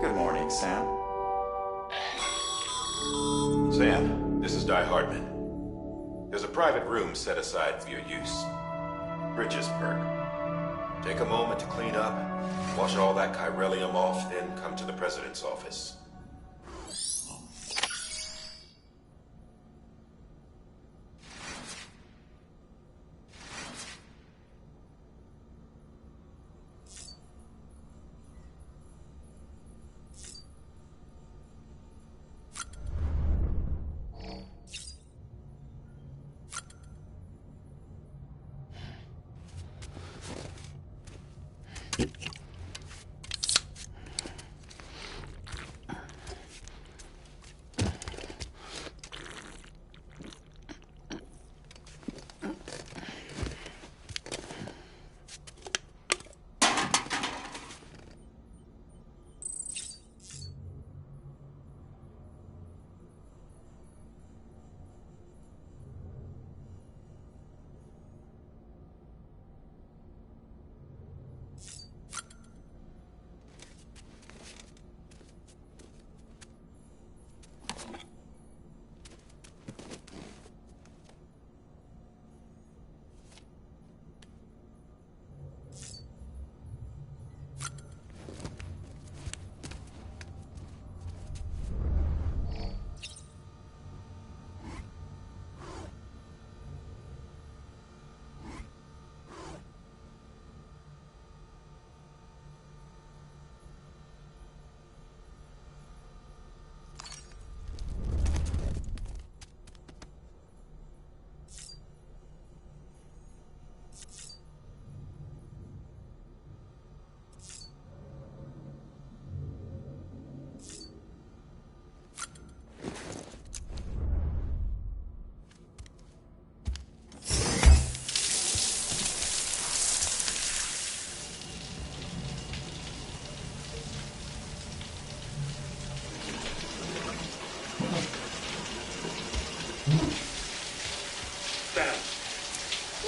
Good morning, Sam. Sam, this is Di Hardman. There's a private room set aside for your use. Bridges perk. Take a moment to clean up, wash all that chiralium off, then come to the President's office.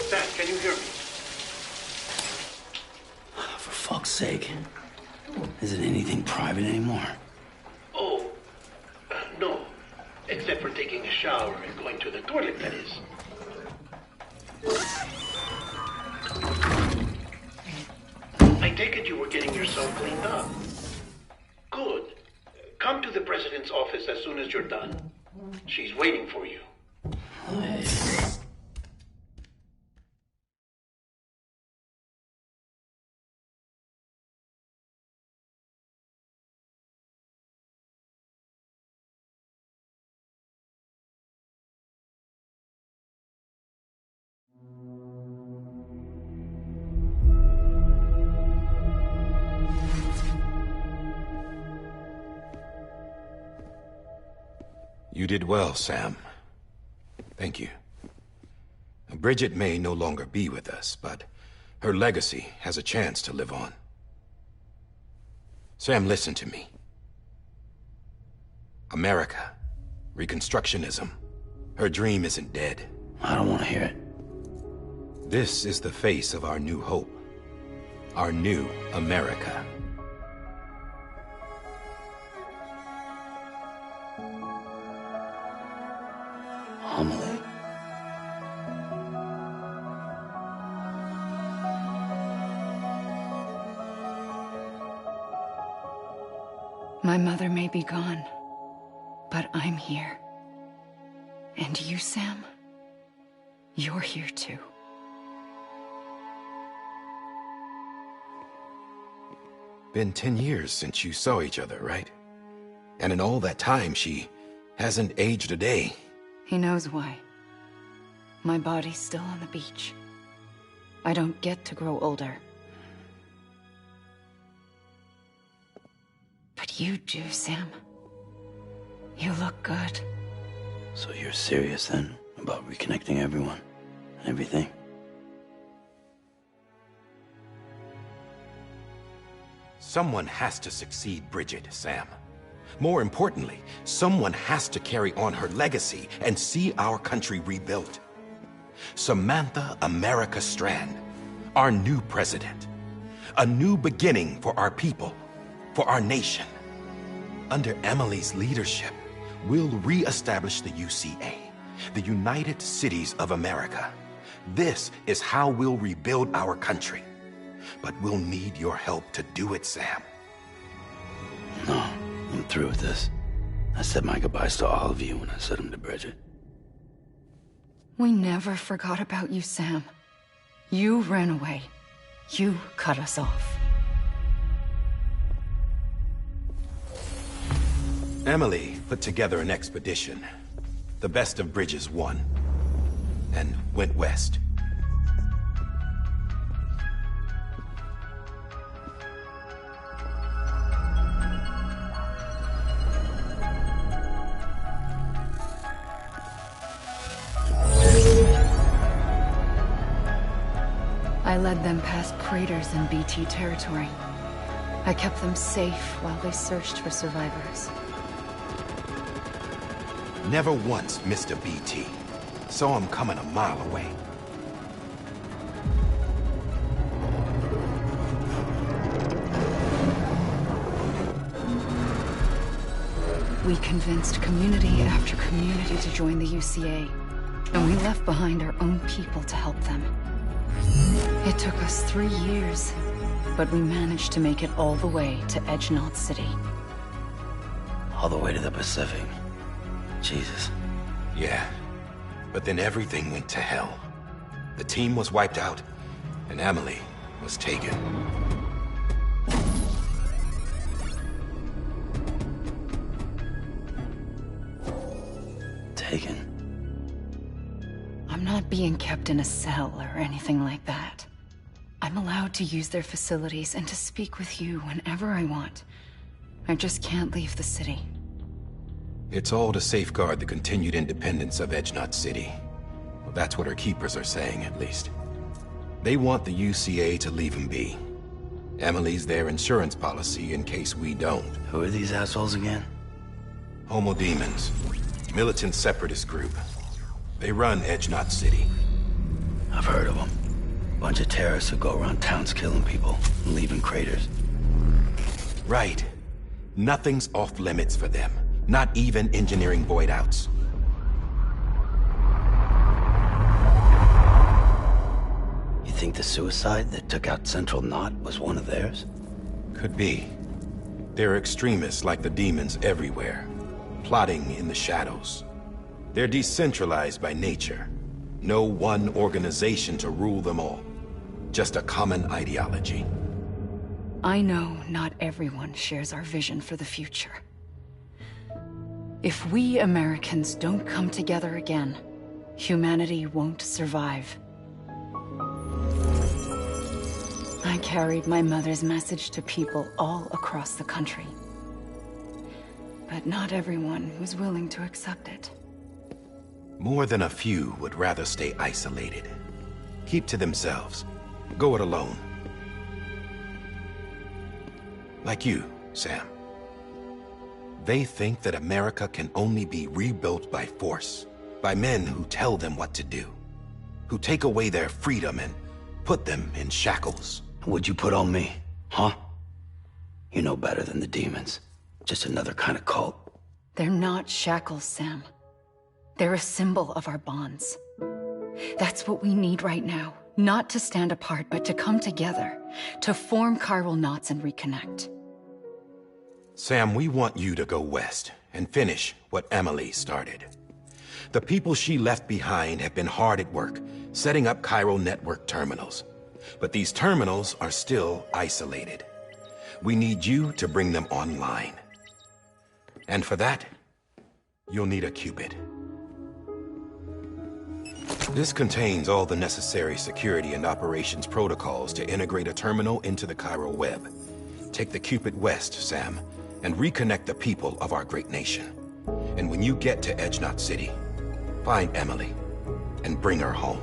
Sam, can you hear me? For fuck's sake. Isn't anything private anymore? Oh, no. Except for taking a shower and going to the toilet, that is. I take it you were getting yourself cleaned up. Good. Come to the President's office as soon as you're done. She's waiting for you. You did well, Sam. Thank you. Bridget may no longer be with us, but her legacy has a chance to live on. Sam, listen to me. America, Reconstructionism, her dream isn't dead. I don't want to hear it. This is the face of our new hope. Our new America. Homily. My mother may be gone, but I'm here. And you, Sam, you're here too. Been 10 years since you saw each other, right? And in all that time, she hasn't aged a day. He knows why. My body's still on the beach. I don't get to grow older. But you do, Sam. You look good. So you're serious then about reconnecting everyone and everything? Someone has to succeed Bridget, Sam. More importantly, someone has to carry on her legacy and see our country rebuilt. Samantha America Strand, our new president. A new beginning for our people, for our nation. Under Emily's leadership, we'll re-establish the UCA, the United Cities of America. This is how we'll rebuild our country. But we'll need your help to do it, Sam. No, I'm through with this. I said my goodbyes to all of you when I said them to Bridget. We never forgot about you, Sam. You ran away. You cut us off. Emily put together an expedition. The best of Bridges won. And went west. I led them past craters in BT territory. I kept them safe while they searched for survivors. Never once missed a BT. Saw him coming a mile away. We convinced community after community to join the UCA, and we left behind our own people to help them. It took us 3 years, but we managed to make it all the way to Edge-Knot City. All the way to the Pacific. Jesus. Yeah. But then everything went to hell. The team was wiped out, and Emily was taken. Taken? I'm not being kept in a cell or anything like that. I'm allowed to use their facilities and to speak with you whenever I want. I just can't leave the city. It's all to safeguard the continued independence of Edge-Knot City. Well, that's what our keepers are saying, at least. They want the UCA to leave them be. Emily's their insurance policy in case we don't. Who are these assholes again? Homo Demons. Militant separatist group. They run Edge-Knot City. I've heard of them. Bunch of terrorists who go around towns killing people and leaving craters. Right. Nothing's off limits for them. Not even engineering void outs. You think the suicide that took out Central Knot was one of theirs? Could be. There are extremists like the demons everywhere, plotting in the shadows. They're decentralized by nature. No one organization to rule them all. Just a common ideology. I know not everyone shares our vision for the future. If we Americans don't come together again, humanity won't survive. I carried my mother's message to people all across the country. But not everyone was willing to accept it. More than a few would rather stay isolated. Keep to themselves. Go it alone. Like you, Sam. They think that America can only be rebuilt by force, by men who tell them what to do, who take away their freedom and put them in shackles. What'd you put on me, huh? You know better than the demons. Just another kind of cult. They're not shackles, Sam. They're a symbol of our bonds. That's what we need right now. Not to stand apart, but to come together, to form chiral knots and reconnect. Sam, we want you to go west and finish what Emily started. The people she left behind have been hard at work, setting up chiral network terminals. But these terminals are still isolated. We need you to bring them online. And for that, you'll need a Cupid. This contains all the necessary security and operations protocols to integrate a terminal into the chiral web. Take the Cupid west, Sam, and reconnect the people of our great nation. And when you get to Edge-Knot City, find Emily and bring her home.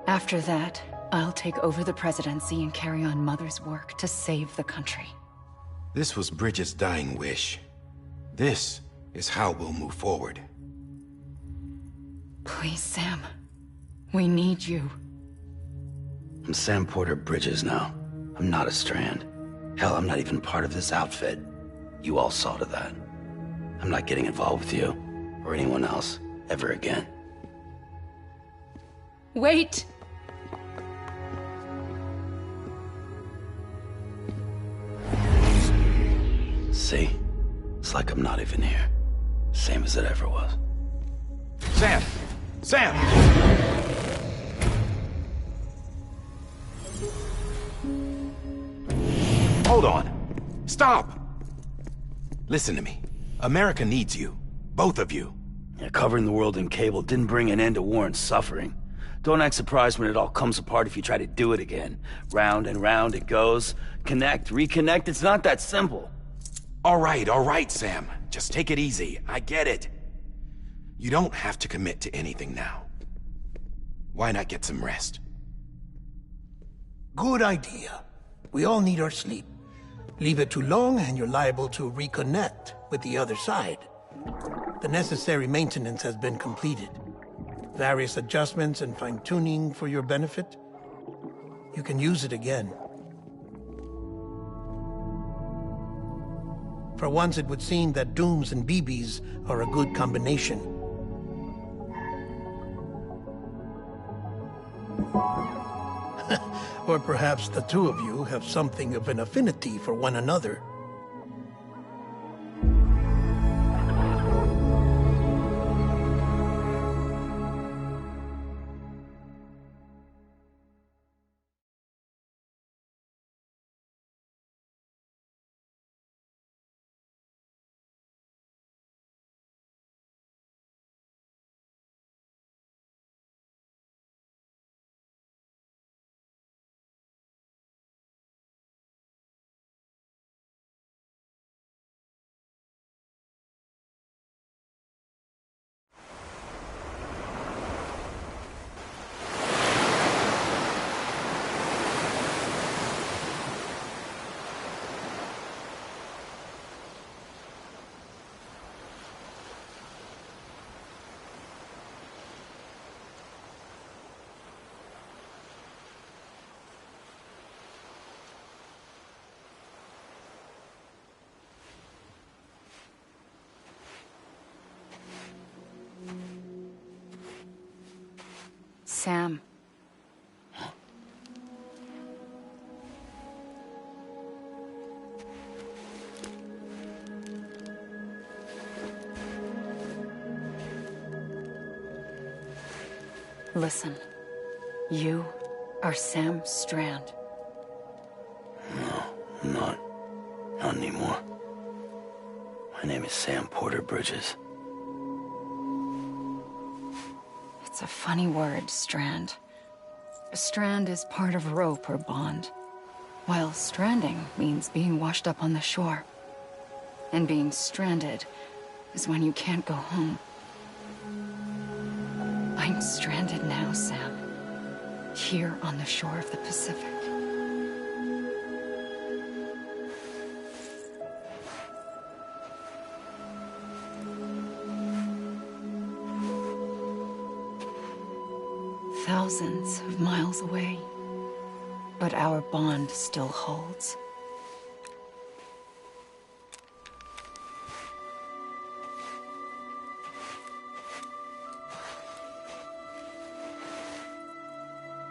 After that, I'll take over the presidency and carry on Mother's work to save the country. This was Bridget's dying wish. This is how we'll move forward. Please, Sam. We need you. I'm Sam Porter Bridges now. I'm not a Strand. Hell, I'm not even part of this outfit. You all saw to that. I'm not getting involved with you, or anyone else, ever again. Wait! See? It's like I'm not even here. Same as it ever was. Sam! Sam! Hold on. Stop! Listen to me. America needs you. Both of you. Yeah, covering the world in cable didn't bring an end to war and suffering. Don't act surprised when it all comes apart if you try to do it again. Round and round it goes. Connect, reconnect, it's not that simple. All right, Sam. Just take it easy. I get it. You don't have to commit to anything now. Why not get some rest? Good idea. We all need our sleep. Leave it too long and you're liable to reconnect with the other side. The necessary maintenance has been completed. Various adjustments and fine-tuning for your benefit. You can use it again. For once, it would seem that Dooms and BBs are a good combination. Or perhaps the two of you have something of an affinity for one another. Sam. Listen. You are Sam Strand. No, I'm not. Not anymore. My name is Sam Porter Bridges. It's a funny word, Strand. A strand is part of rope or bond, while stranding means being washed up on the shore. And being stranded is when you can't go home. I'm stranded now, Sam. Here on the shore of the Pacific. Thousands of miles away, but our bond still holds.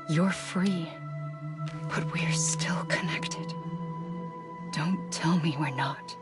You're free, but we're still connected. Don't tell me we're not.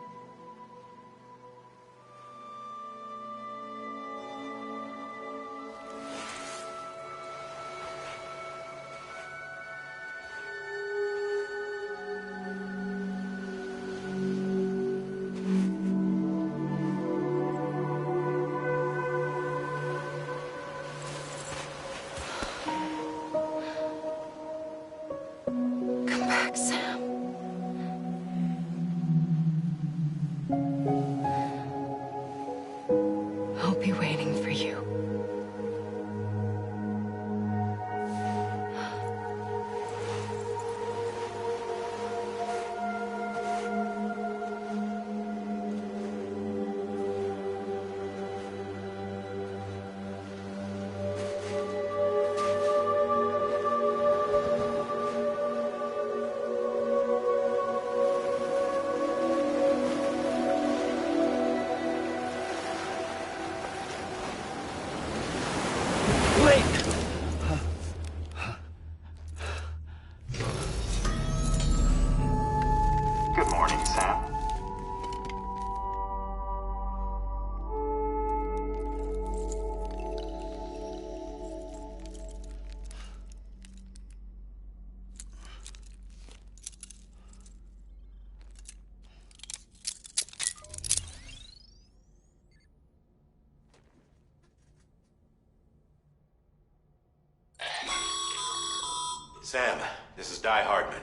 Sam, this is Die Hardman.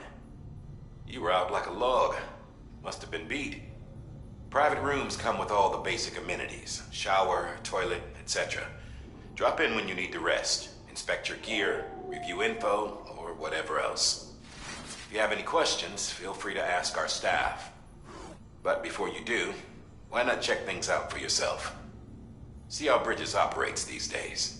You were out like a log. Must have been beat. Private rooms come with all the basic amenities. Shower, toilet, etc. Drop in when you need to rest. Inspect your gear, review info, or whatever else. If you have any questions, feel free to ask our staff. But before you do, why not check things out for yourself? See how Bridges operates these days.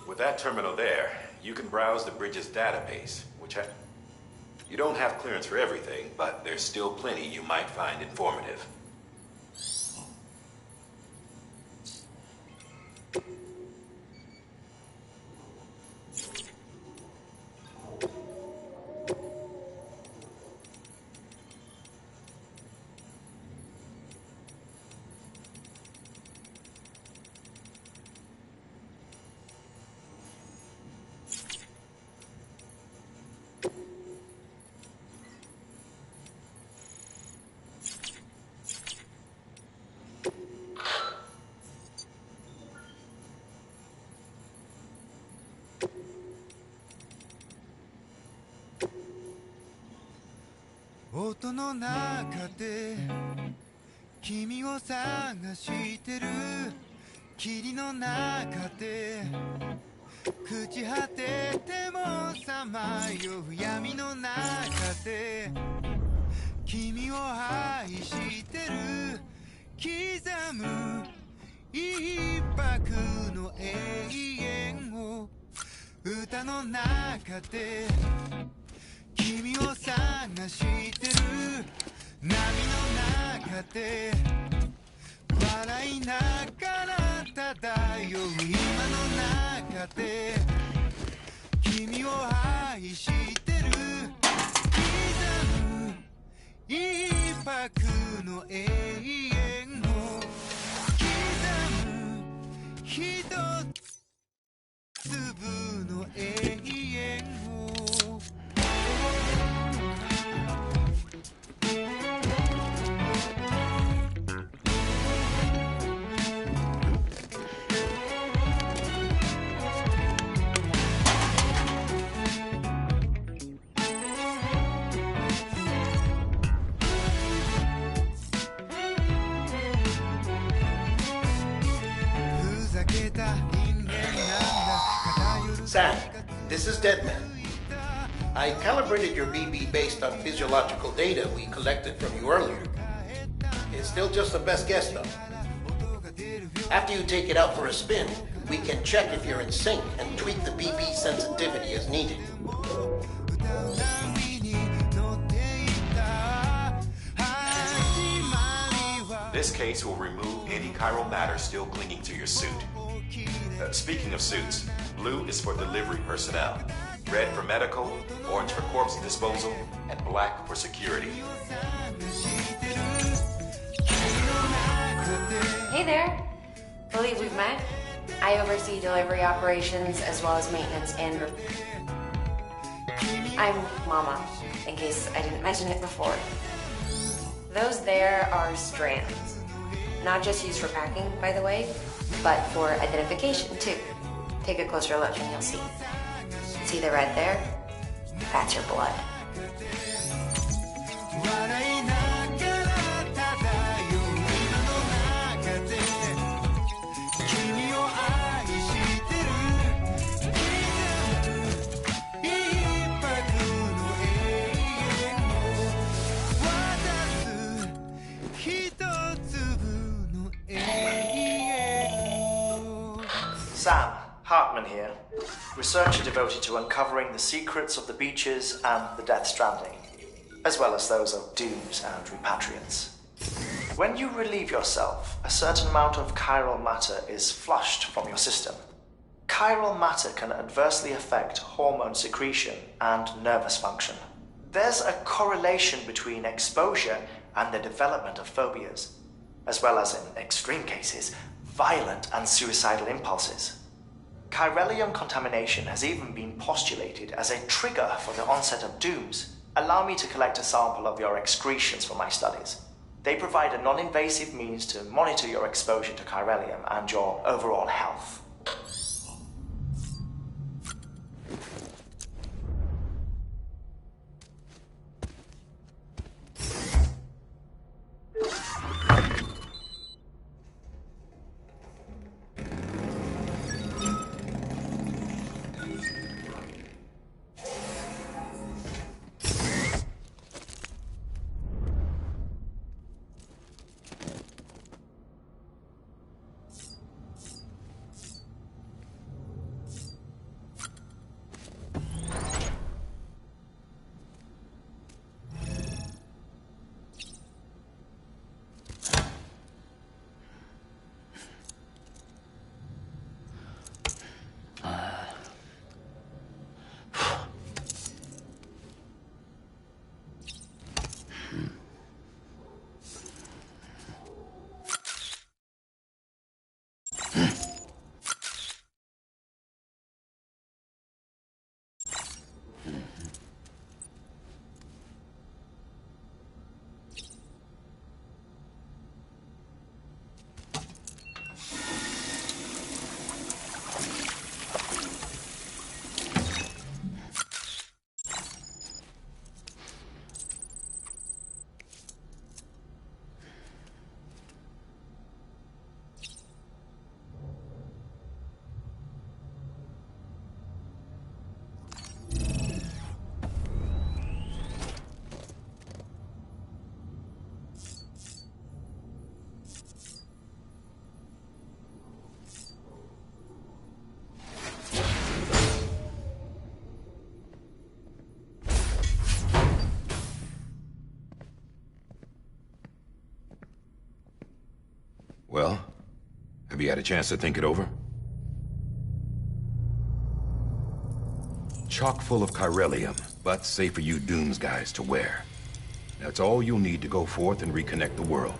With that terminal there, you can browse the Bridges database, you don't have clearance for everything, but there's still plenty you might find informative.音の中で君を探してる霧の中で朽ち果ててもさまよう闇の中で君を愛してる刻む一拍の永遠を歌の中で君を探してる波の中で笑いながら漂う今の中で君を愛してる刻む一拍の永遠を刻む一粒の永遠をSam, this is Deadman. I calibrated your BB based on physiological data we collected from you earlier. It's still just a best guess, though. After you take it out for a spin, we can check if you're in sync and tweak the BB sensitivity as needed. This case will remove any chiral matter still clinging to your suit. Speaking of suits, blue is for delivery personnel, red for medical, orange for corpse disposal, and black for security. Hey there! Believe we've met. I oversee delivery operations as well as maintenance and... I'm Mama, in case I didn't mention it before. Those there are strands. Not just used for packing, by the way, but for identification, too. Take a closer look and you'll see. See the red there? That's your blood. Sam, Hartman here, researcher devoted to uncovering the secrets of the beaches and the Death Stranding, as well as those of dooms and repatriants. When you relieve yourself, a certain amount of chiral matter is flushed from your system. Chiral matter can adversely affect hormone secretion and nervous function. There's a correlation between exposure and the development of phobias, as well as, in extreme cases, violent and suicidal impulses. Chiralium contamination has even been postulated as a trigger for the onset of dooms. allow me to collect a sample of your excretions for my studies. They provide a non-invasive means to monitor your exposure to chiralium and your overall health. Well, have you had a chance to think it over? Chock full of chiralium, but safe for you Dooms guys to wear. That's all you'll need to go forth and reconnect the world.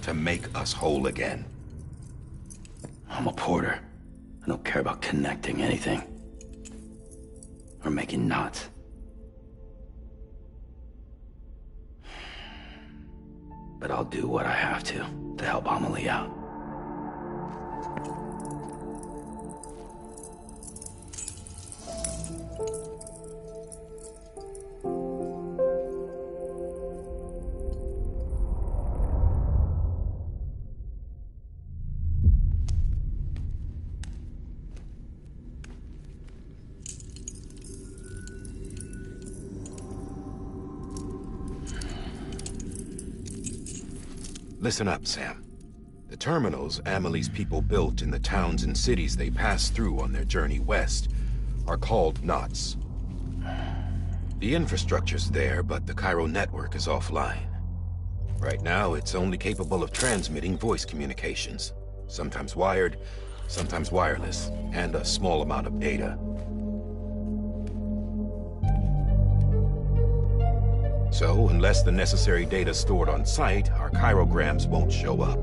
To make us whole again. I'm a porter. I don't care about connecting anything. Or making knots. But I'll do what I have to help Amelie out. Listen up, Sam. The terminals Amelie's people built in the towns and cities they passed through on their journey west are called knots. The infrastructure's there, but the Cairo network is offline. Right now, it's only capable of transmitting voice communications. Sometimes wired, sometimes wireless, and a small amount of data. So, unless the necessary data is stored on site, our chirograms won't show up.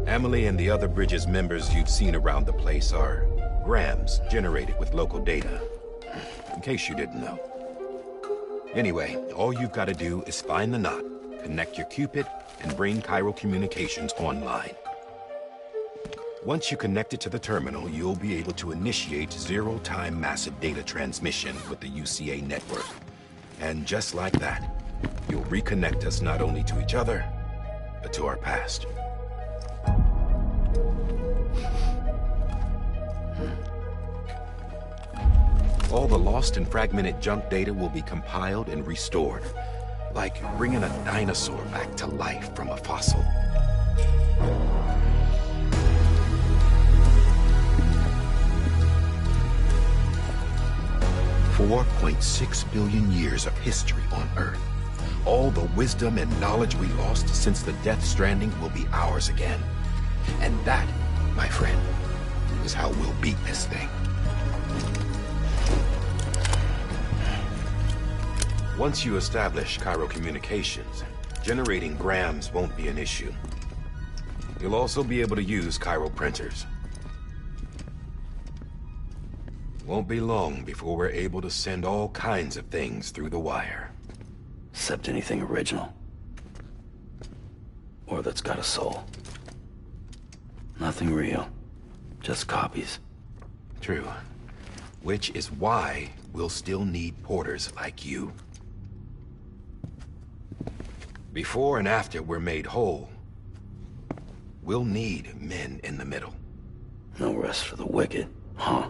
Amelie and the other Bridges members you've seen around the place are grams generated with local data. In case you didn't know. Anyway, all you've got to do is find the knot, connect your Cupid, and bring Cairo communications online. Once you connect it to the terminal, you'll be able to initiate zero-time massive data transmission with the UCA network. And just like that, you'll reconnect us not only to each other, but to our past. All the lost and fragmented junk data will be compiled and restored, like bringing a dinosaur back to life from a fossil. $4.6 billion years of history on Earth. All the wisdom and knowledge we lost since the Death Stranding will be ours again. And that, my friend, is how we'll beat this thing. Once you establish Cairo communications, generating grams won't be an issue. You'll also be able to use Cairo printers. Won't be long before we're able to send all kinds of things through the wire. Except anything original. Or that's got a soul. Nothing real. Just copies. True. Which is why we'll still need porters like you. Before and after we're made whole, we'll need men in the middle. No rest for the wicked, huh?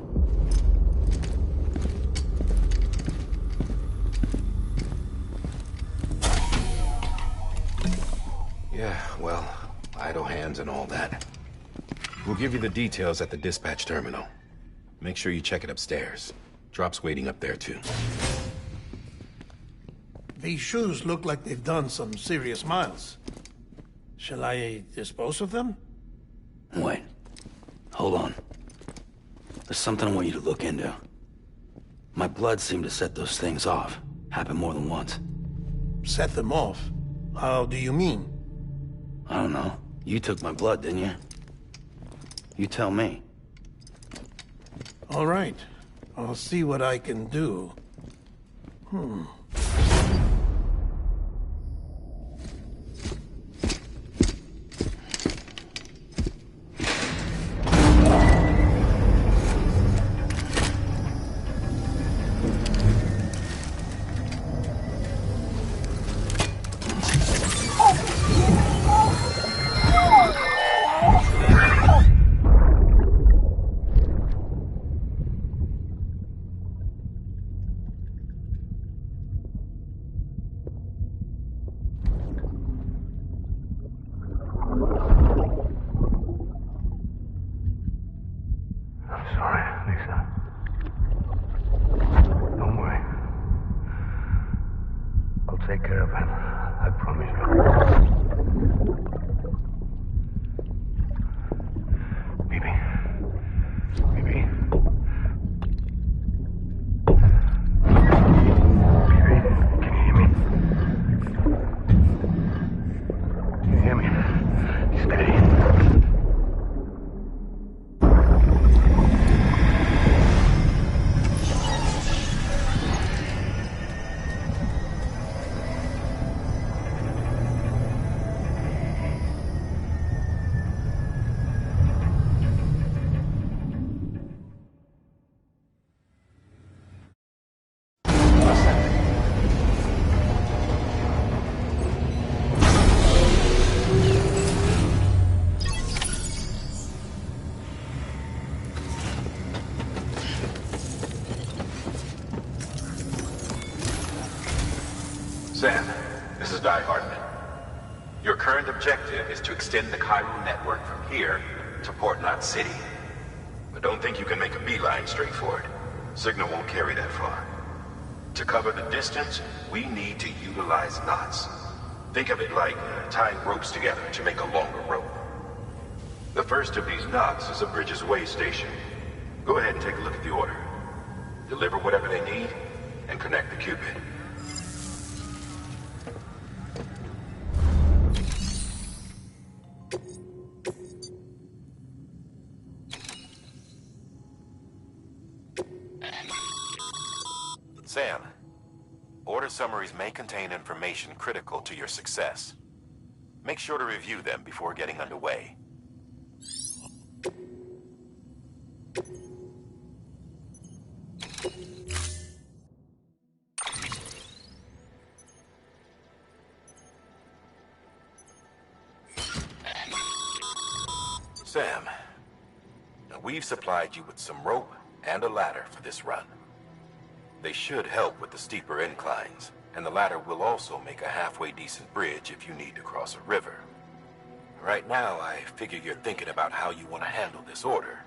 Yeah, well, idle hands and all that. We'll give you the details at the dispatch terminal. Make sure you check it upstairs. Drop's waiting up there, too. These shoes look like they've done some serious miles. Shall I dispose of them? Wait. Hold on. There's something I want you to look into. My blood seemed to set those things off. Happened more than once. Set them off? How do you mean? I don't know. You took my blood, didn't you? You tell me. All right. I'll see what I can do. Take care of him. I promise you. Baby. Baby. Baby, can you hear me? Can you hear me? Steady. Sam, this is Hartman. Your current objective is to extend the Cairo network from here to Port Knot City. But don't think you can make a beeline straight for it. Signal won't carry that far. To cover the distance, we need to utilize knots. Think of it like tying ropes together to make a longer rope. The first of these knots is a Bridges Way station. Go ahead and take a look at the order. Deliver whatever they need, and connect the Cupid. Sam, order summaries may contain information critical to your success. Make sure to review them before getting underway. Sam, we've supplied you with some rope and a ladder for this run. They should help with the steeper inclines, and the ladder will also make a halfway decent bridge if you need to cross a river. Right now, I figure you're thinking about how you want to handle this order.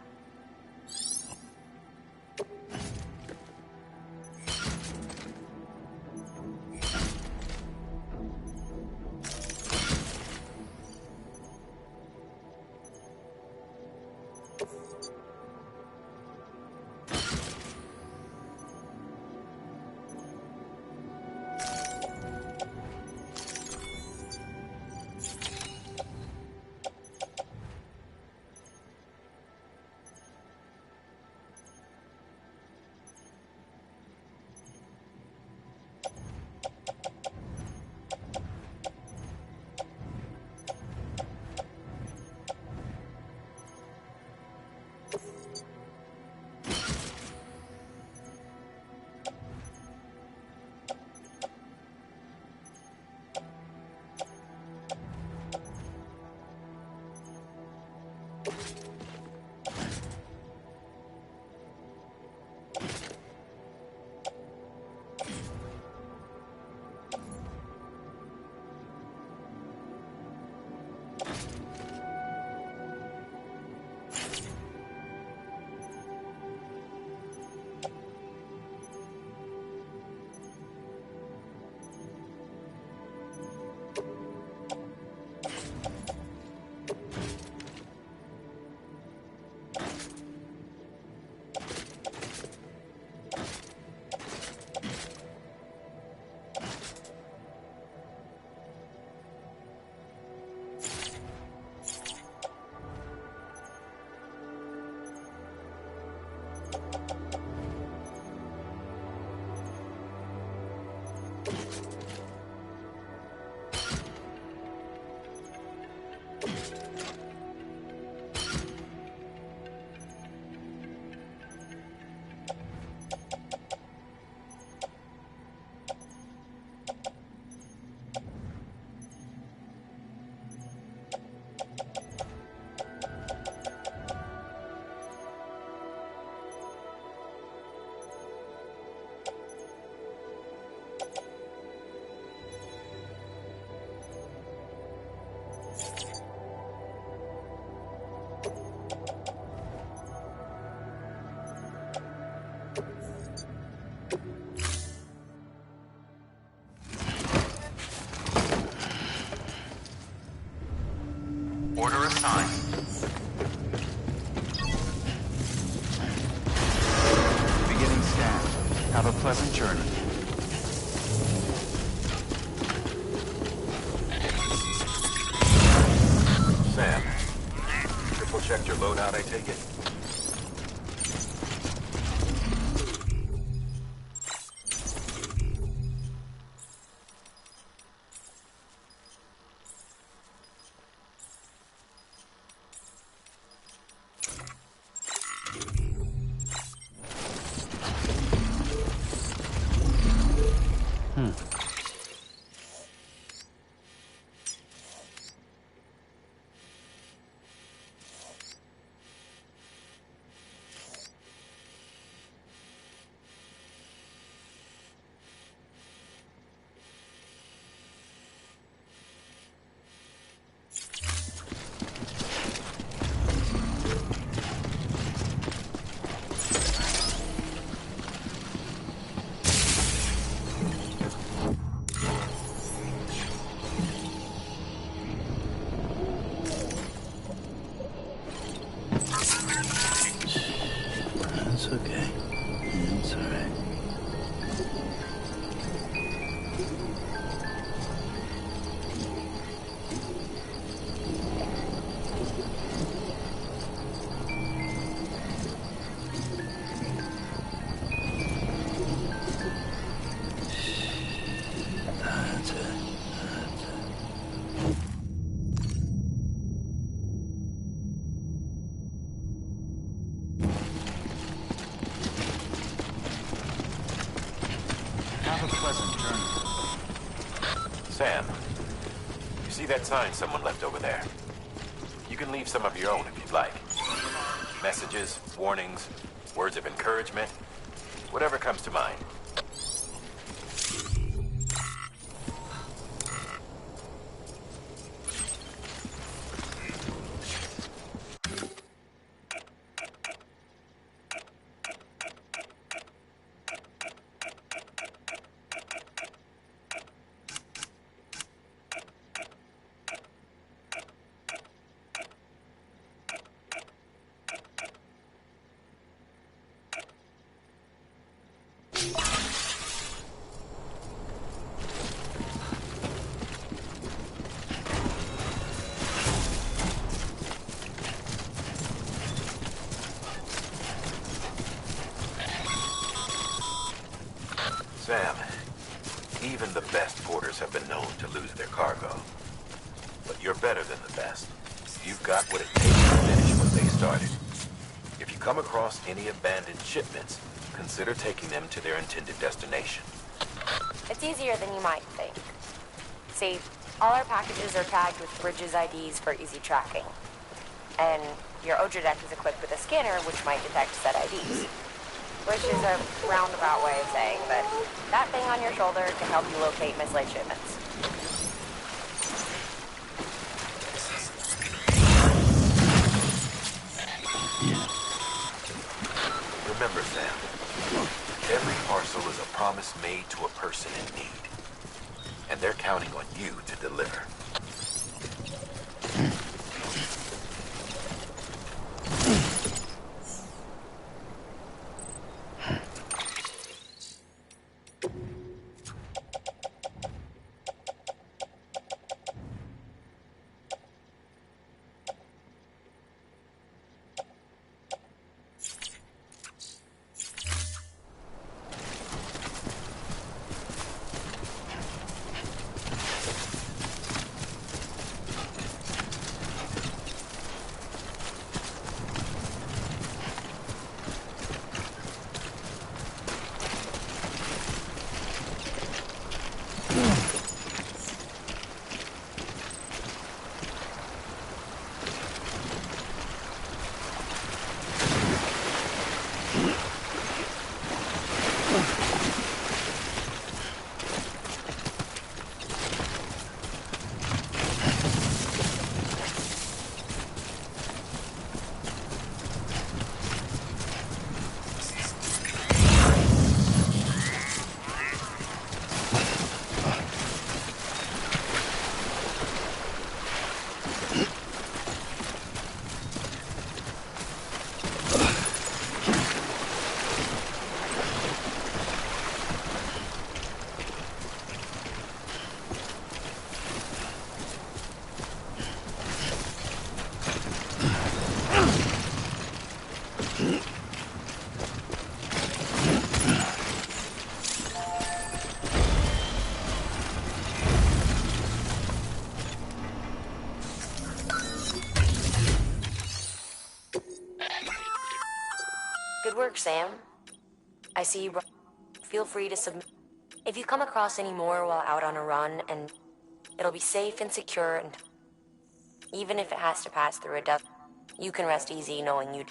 sign. Beginning scan. Have a pleasant journey. Sam, triple checked your loadout, I take it? It's okay. It's alright. That's it. Have a pleasant journey. Sam, you see that sign someone left over there? You can leave some of your own if you'd like. Messages, warnings, words of encouragement, whatever comes to mind. Sam, even the best porters have been known to lose their cargo. But you're better than the best. You've got what it takes to finish what they started. If you come across any abandoned shipments, consider taking them to their intended destination. It's easier than you might think. See, all our packages are tagged with Bridges IDs for easy tracking. And your Odra deck is equipped with a scanner which might detect said IDs. Which is a roundabout way of saying that that thing on your shoulder can help you locate mislaid shipments. Remember, Sam, every parcel is a promise made to a person in need. And they're counting on you to deliver. Good work, Sam. I see you brought... Feel free to submit... If you come across any more while out on a run, and it'll be safe and secure, and even if it has to pass through a death, you can rest easy knowing you...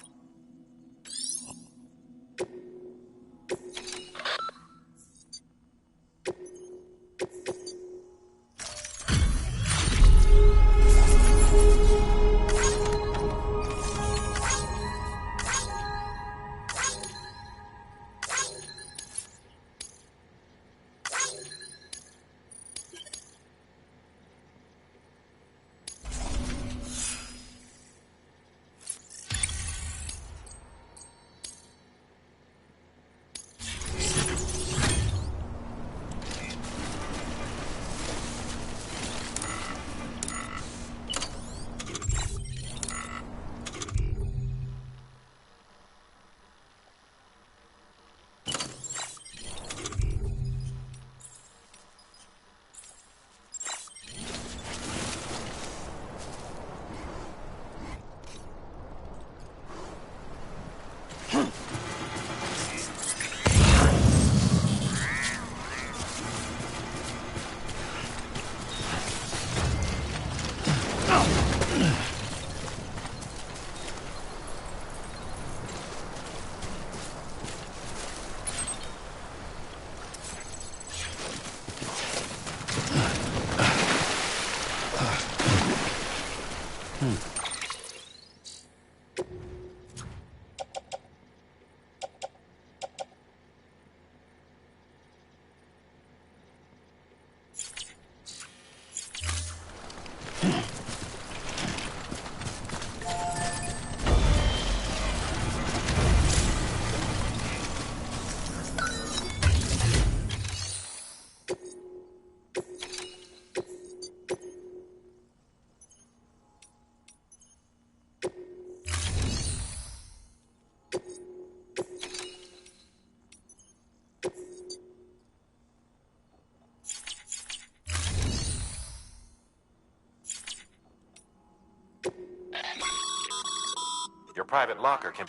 Your private locker can...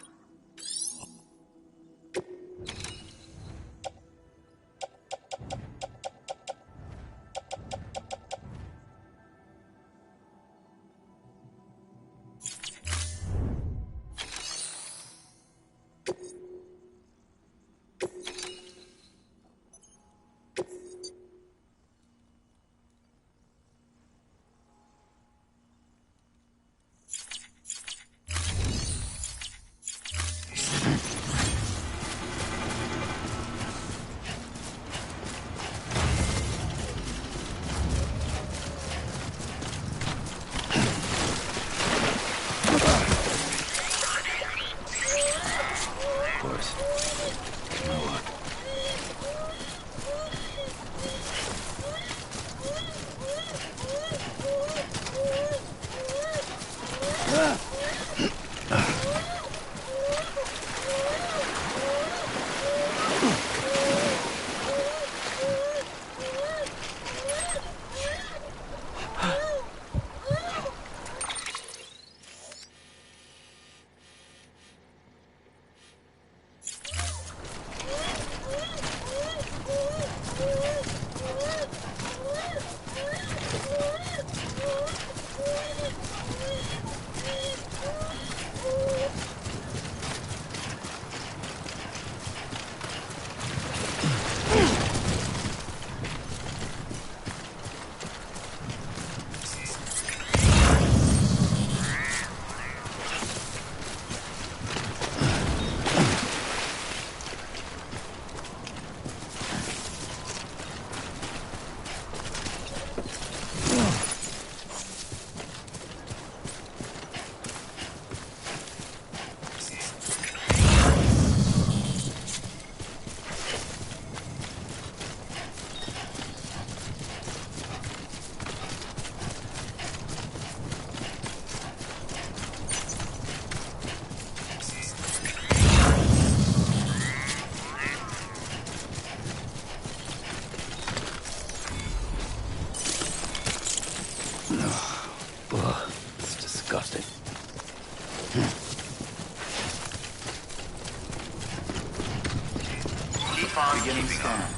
scan.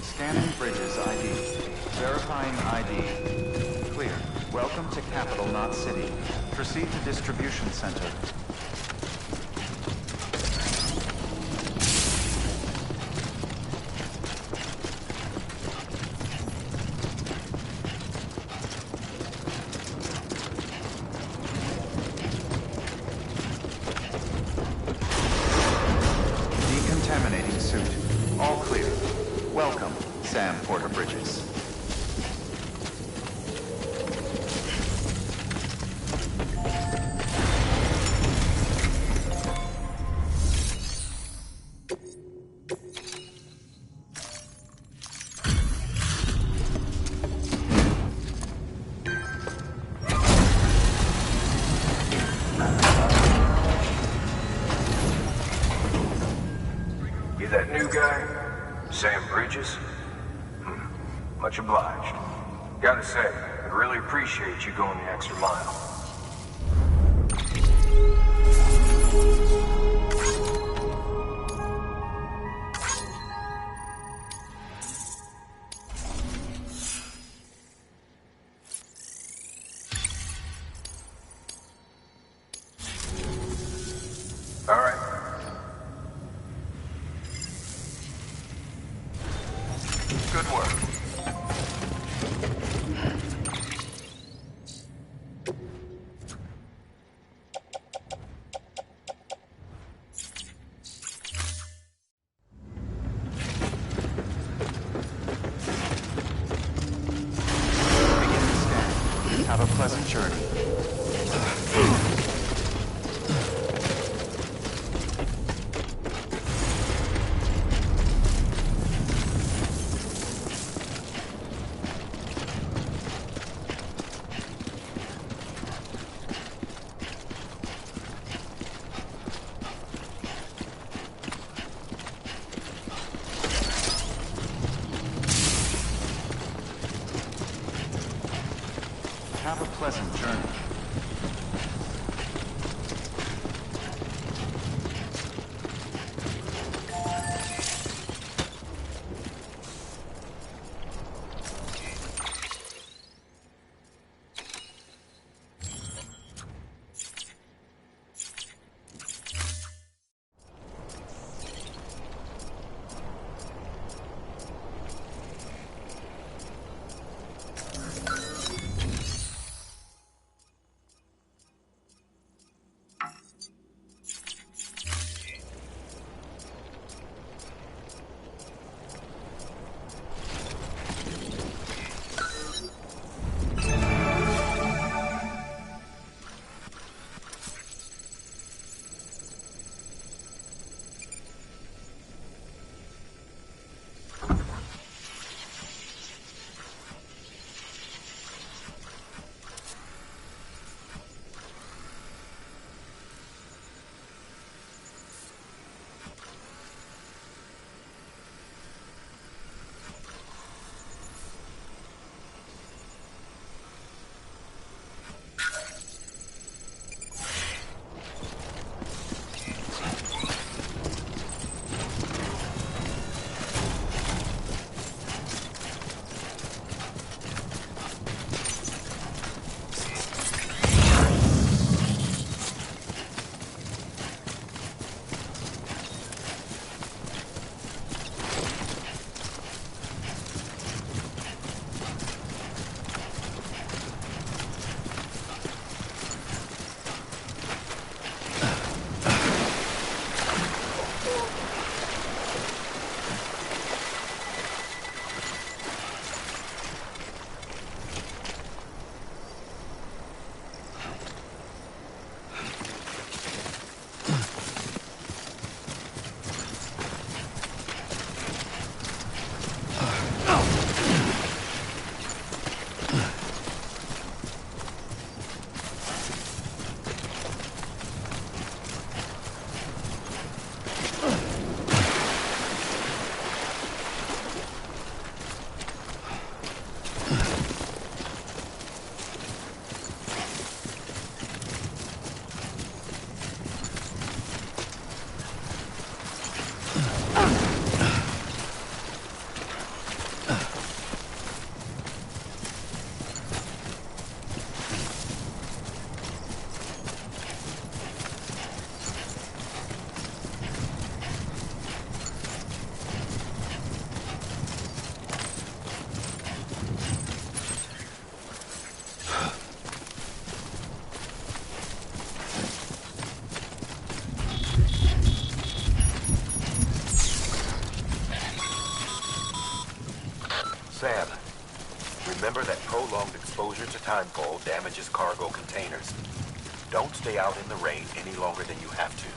Scanning Bridges ID. Verifying ID. Clear. Welcome to Capital, not City. Proceed to Distribution Center. Decontaminating suit. All clear. Welcome, Sam Porter Bridges. You that new guy? Sam Bridges? Much obliged. Gotta say, I really appreciate you going the extra mile. All right. Good work. Beginning scan. Have a pleasant journey. Have a pleasant journey. that prolonged exposure to timefall damages cargo containers. Don't stay out in the rain any longer than you have to.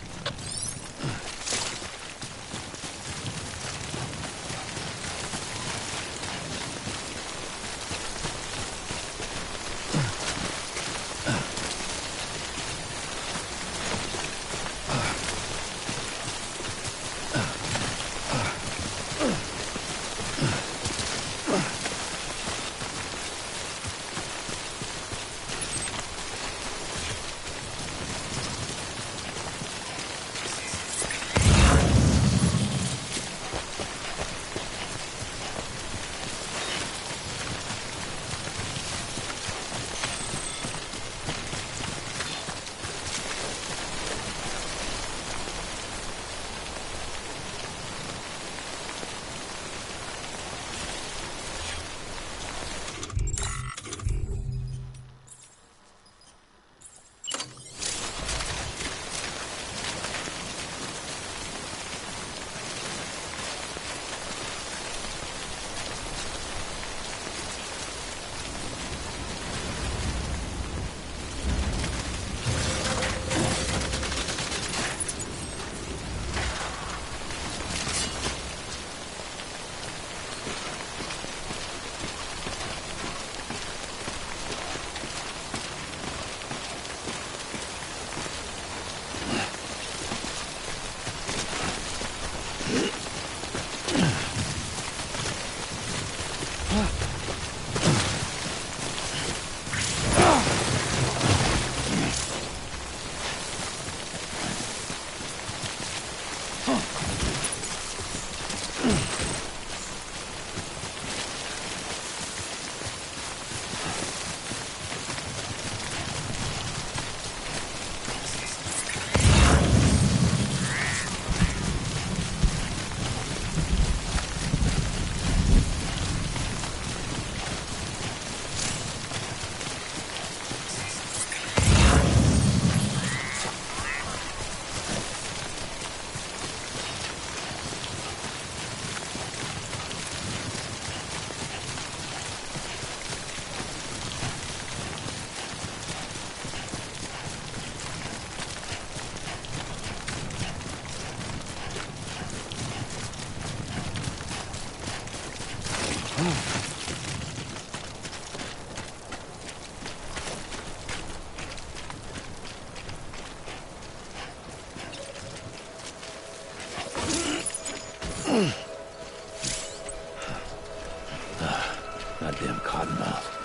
Goddamn cottonmouth.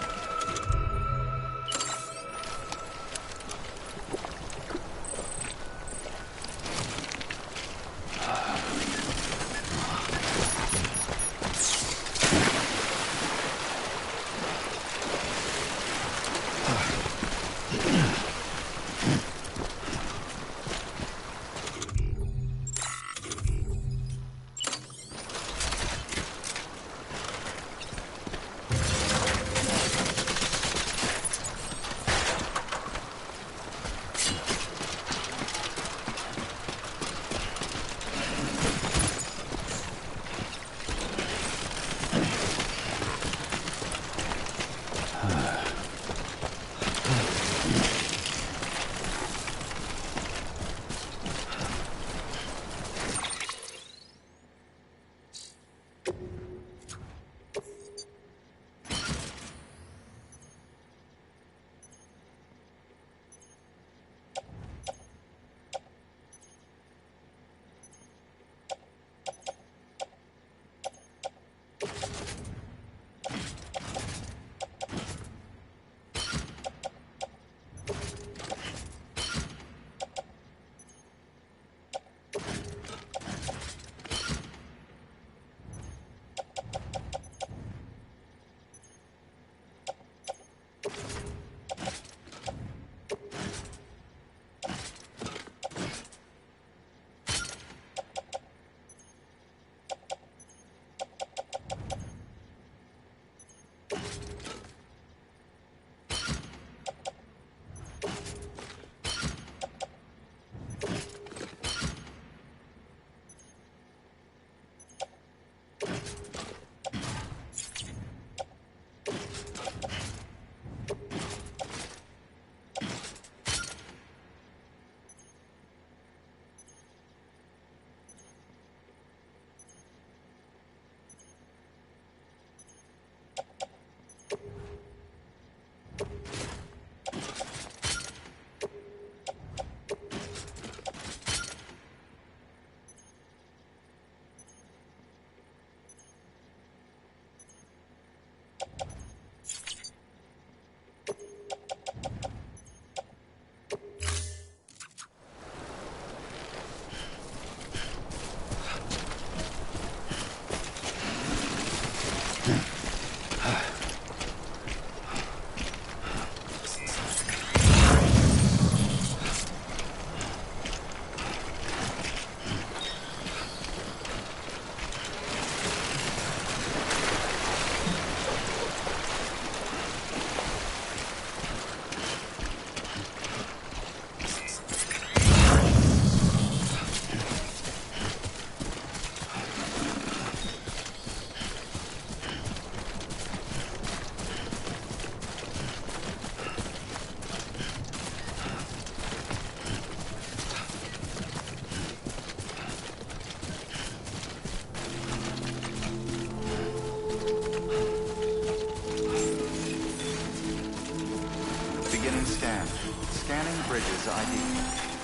Beginning scan. Scanning Bridges ID.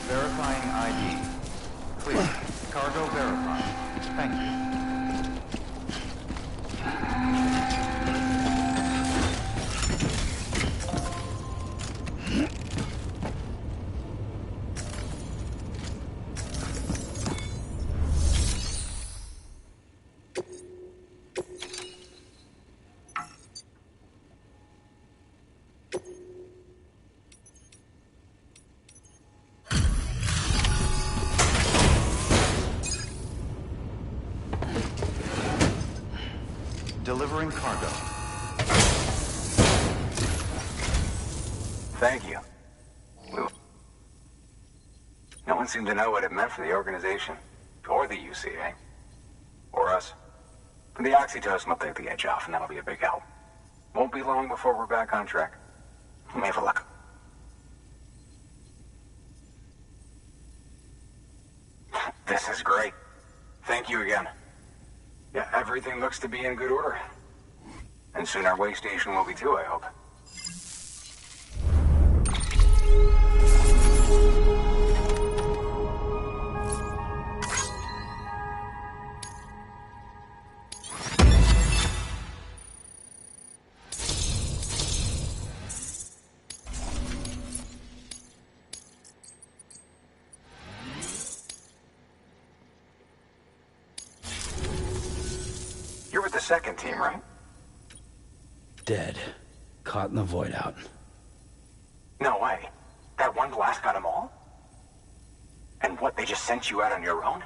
Verifying ID. Clear. Cargo verified. Thank you. Delivering cargo. Thank you. No one seemed to know what it meant for the organization, or the UCA, or us. The oxytocin will take the edge off, and that'll be a big help. Won't be long before we're back on track. Let me have a look. This is great. Thank you again. Yeah, everything looks to be in good order. And soon our way station will be too, I hope. You're with the second team, right? Dead. Caught in the void out. No way. That one blast got them all? And what, they just sent you out on your own?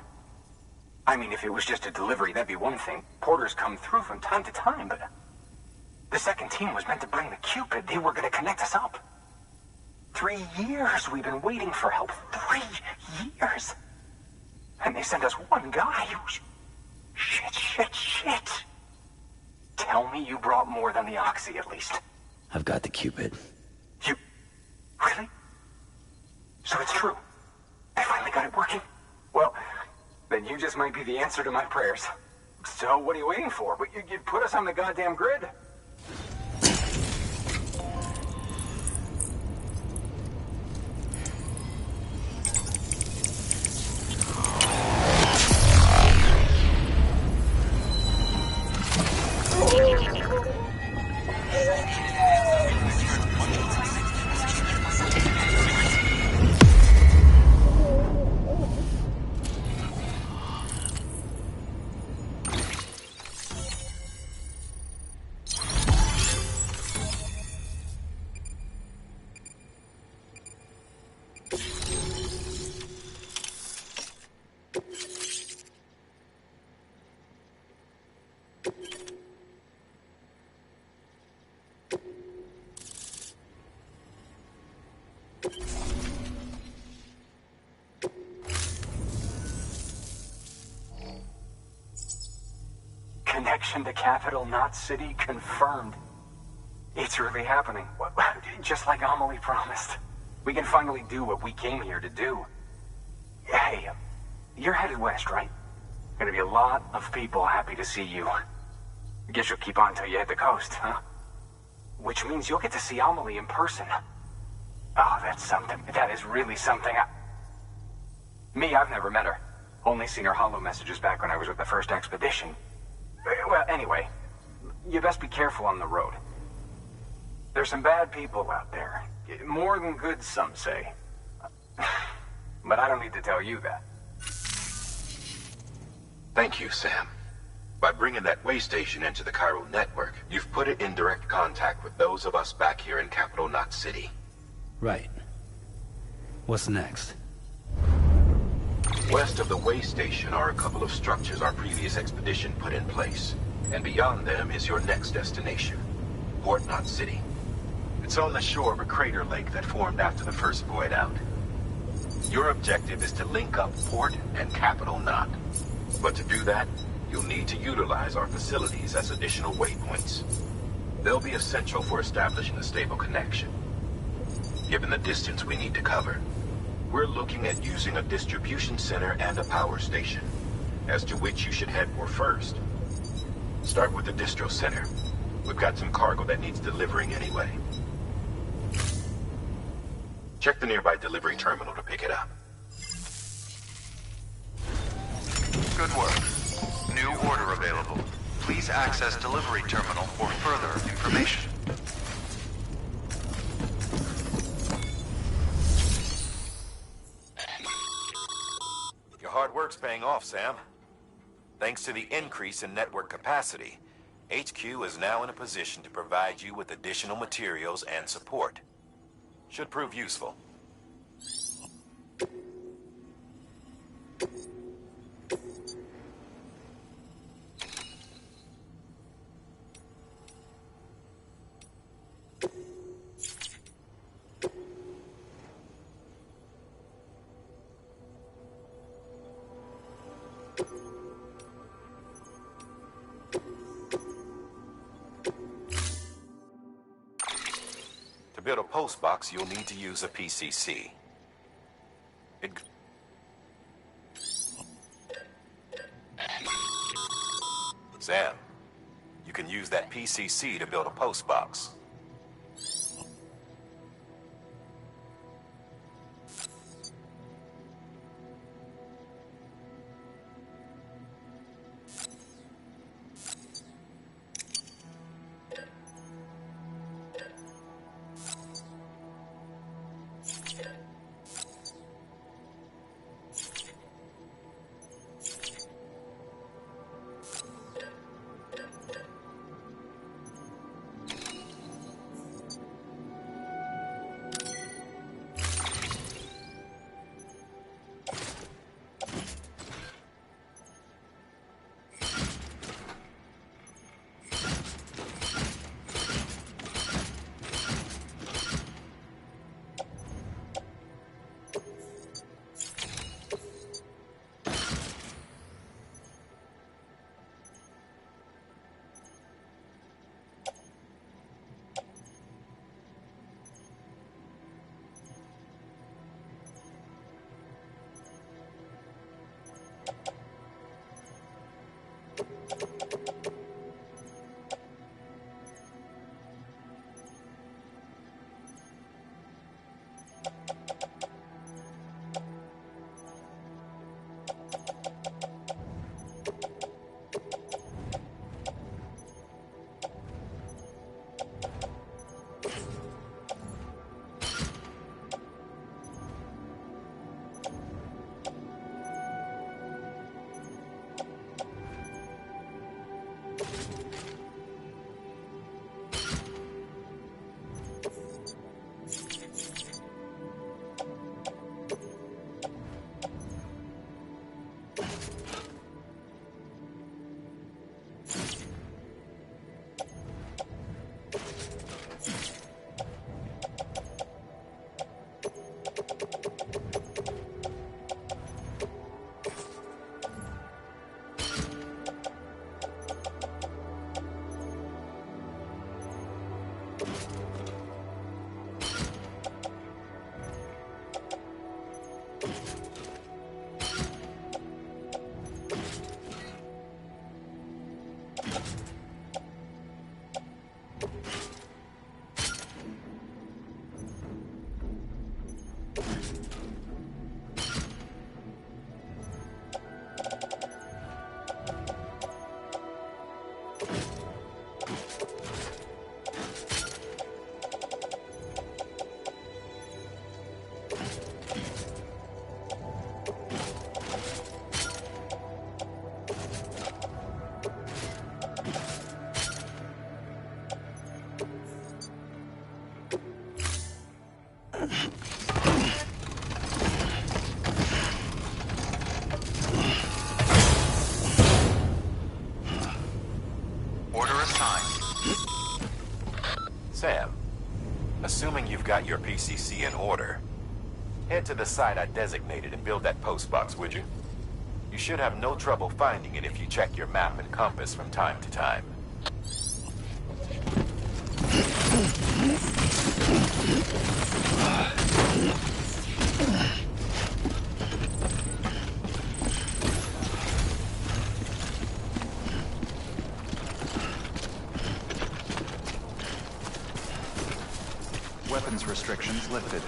I mean, if it was just a delivery, that'd be one thing. Porters come through from time to time, but... The second team was meant to bring the Cupid. They were gonna connect us up. 3 years we've been waiting for help. 3 years! And they sent us one guy who's... Shit. Tell me you brought more than the Oxy, at least. I've got the Cupid. You... Really? So it's true. They finally got it working? Well, then you just might be the answer to my prayers. So what are you waiting for? You put us on the goddamn grid. Connection to capital, not city, confirmed. It's really happening. Just like Amelie promised. We can finally do what we came here to do. Hey, you're headed west, right? Gonna be a lot of people happy to see you. Guess you'll keep on till you hit the coast, huh? Which means you'll get to see Amelie in person. Oh, that's something. That is really something. Me, I've never met her. Only seen her holo messages back when I was with the first expedition. Well, anyway, you best be careful on the road. There's some bad people out there. More than good, some say. But I don't need to tell you that. Thank you, Sam. By bringing that way station into the Chiral network, you've put it in direct contact with those of us back here in Capital Knot City. Right. What's next? West of the way station are a couple of structures our previous expedition put in place. And beyond them is your next destination, Port Knot City. It's on the shore of a crater lake that formed after the first void out. Your objective is to link up Port and Capital Knot. But to do that, you'll need to utilize our facilities as additional waypoints. They'll be essential for establishing a stable connection. Given the distance we need to cover, we're looking at using a distribution center and a power station, as to which you should head for first. Start with the distro center. We've got some cargo that needs delivering anyway. Check the nearby delivery terminal to pick it up. Good work. New order available. Please access delivery terminal for further information. Your hard work's paying off, Sam. Thanks to the increase in network capacity, HQ is now in a position to provide you with additional materials and support. Should prove useful. To build a post box, you'll need to use a PCC. Sam, you can use that PCC to build a post box. Sam, assuming you've got your PCC in order, head to the site I designated and build that post box, would you? You should have no trouble finding it if you check your map and compass from time to time. Weapons restrictions lifted.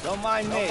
Don't mind me.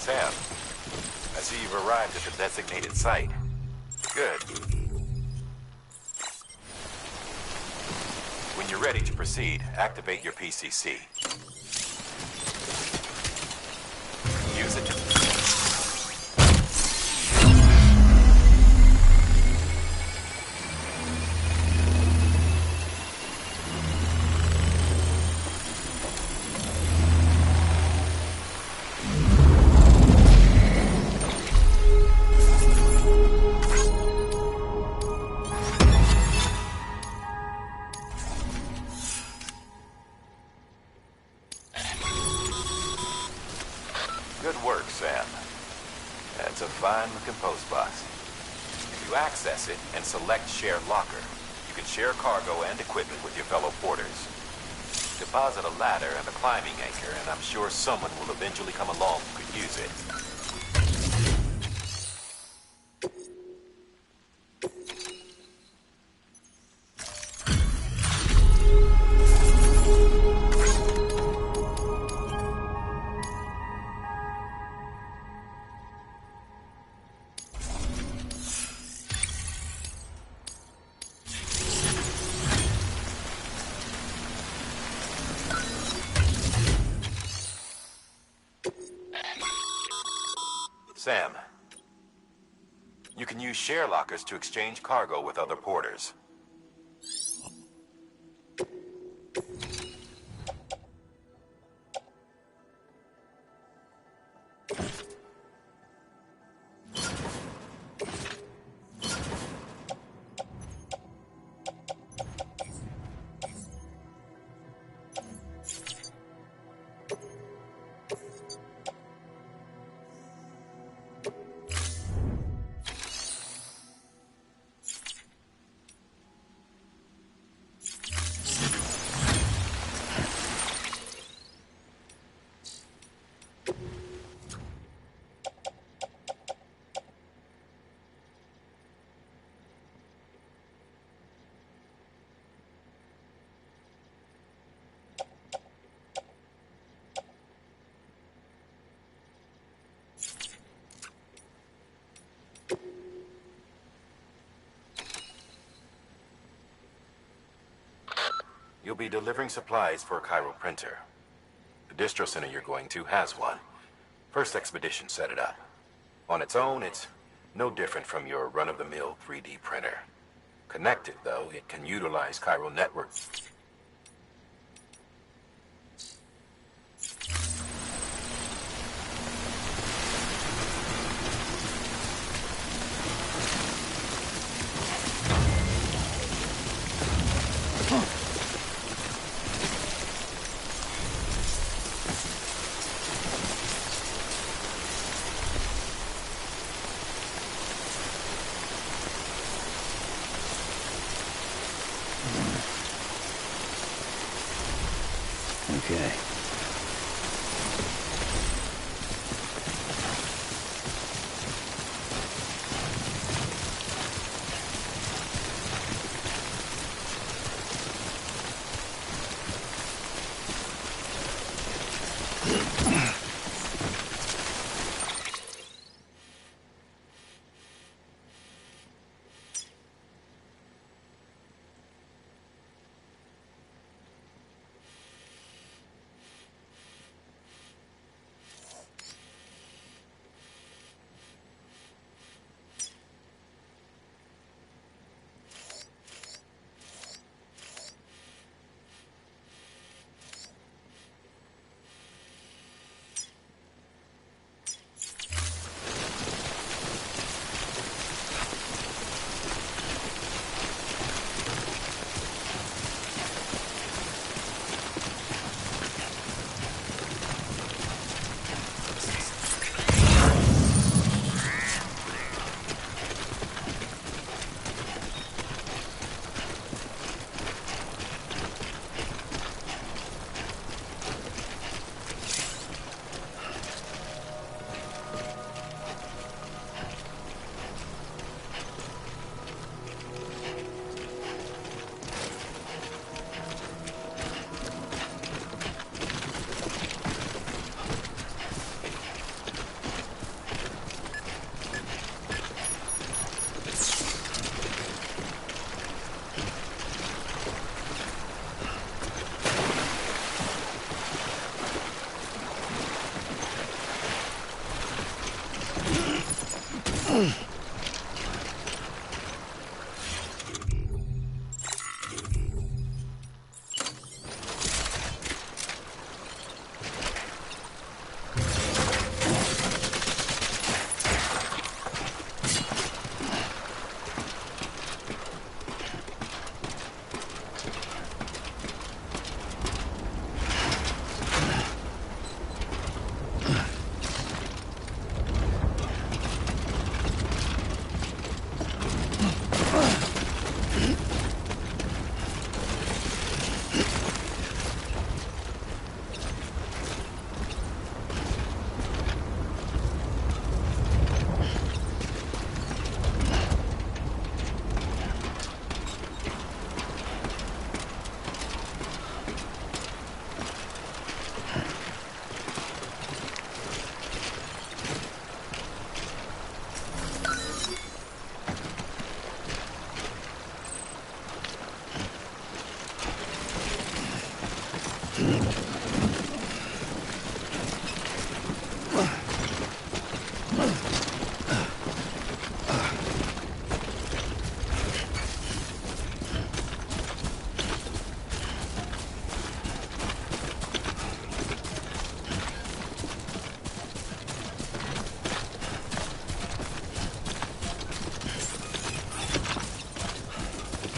Sam, I see you've arrived at the designated site. Good. When you're ready to proceed, activate your PCC. Use it to... Good work, Sam. That's a fine-looking post box. If you access it and select Share Locker, you can share cargo and equipment with your fellow porters. Deposit a ladder and a climbing anchor, and I'm sure someone will eventually come along who could use it. Sam, you can use share lockers to exchange cargo with other porters. You'll be delivering supplies for a Cairo printer. The distro center you're going to has one. First expedition set it up. On its own, it's no different from your run-of-the-mill 3D printer. Connected, though, it can utilize Cairo network. Okay.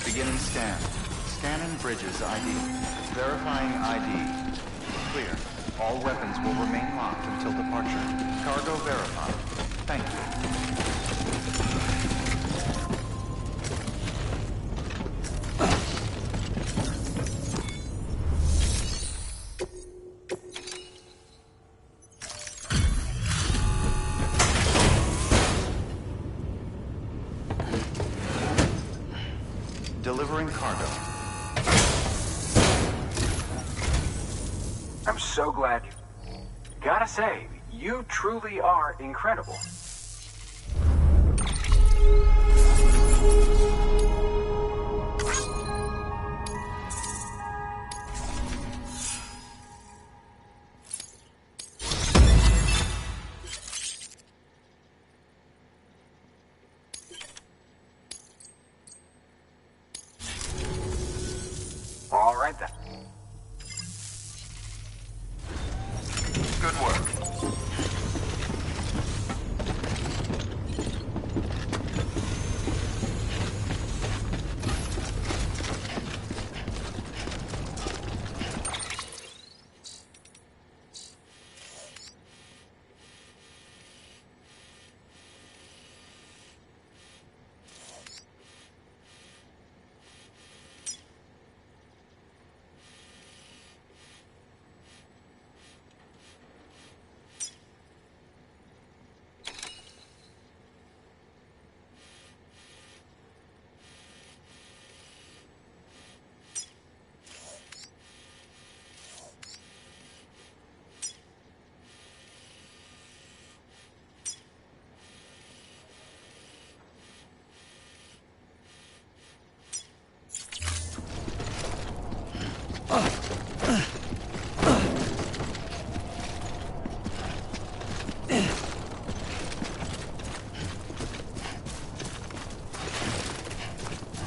Beginning scan. Scanning bridges ID. Verifying ID. Clear. All weapons will remain locked until departure. Cargo verified. Thank you. Delivering cargo. I'm so glad you... Gotta say, you truly are incredible. right then. Good work.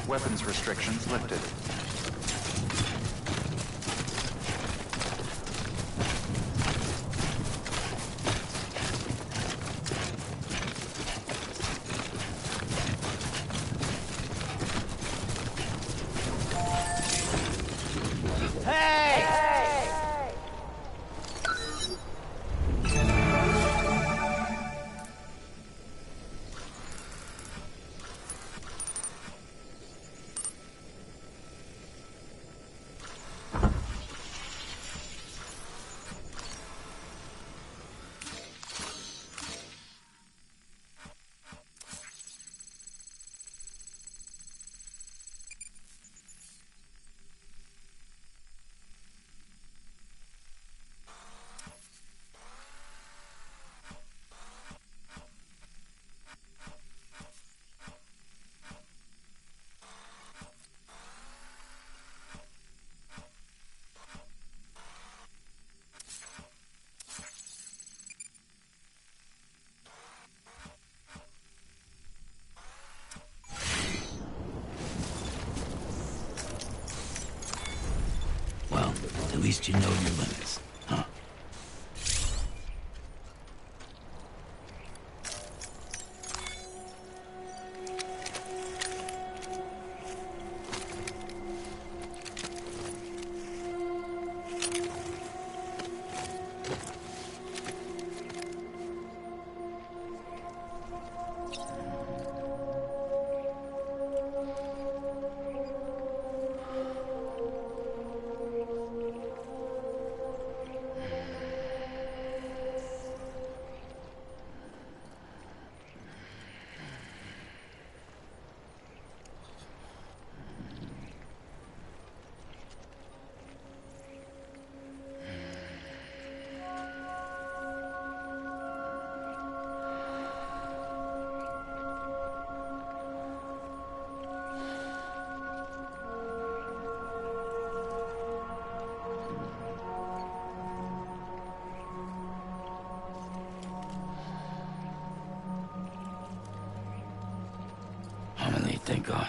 Weapons restrictions lifted. Well, at least you know your limits, huh? Thank God.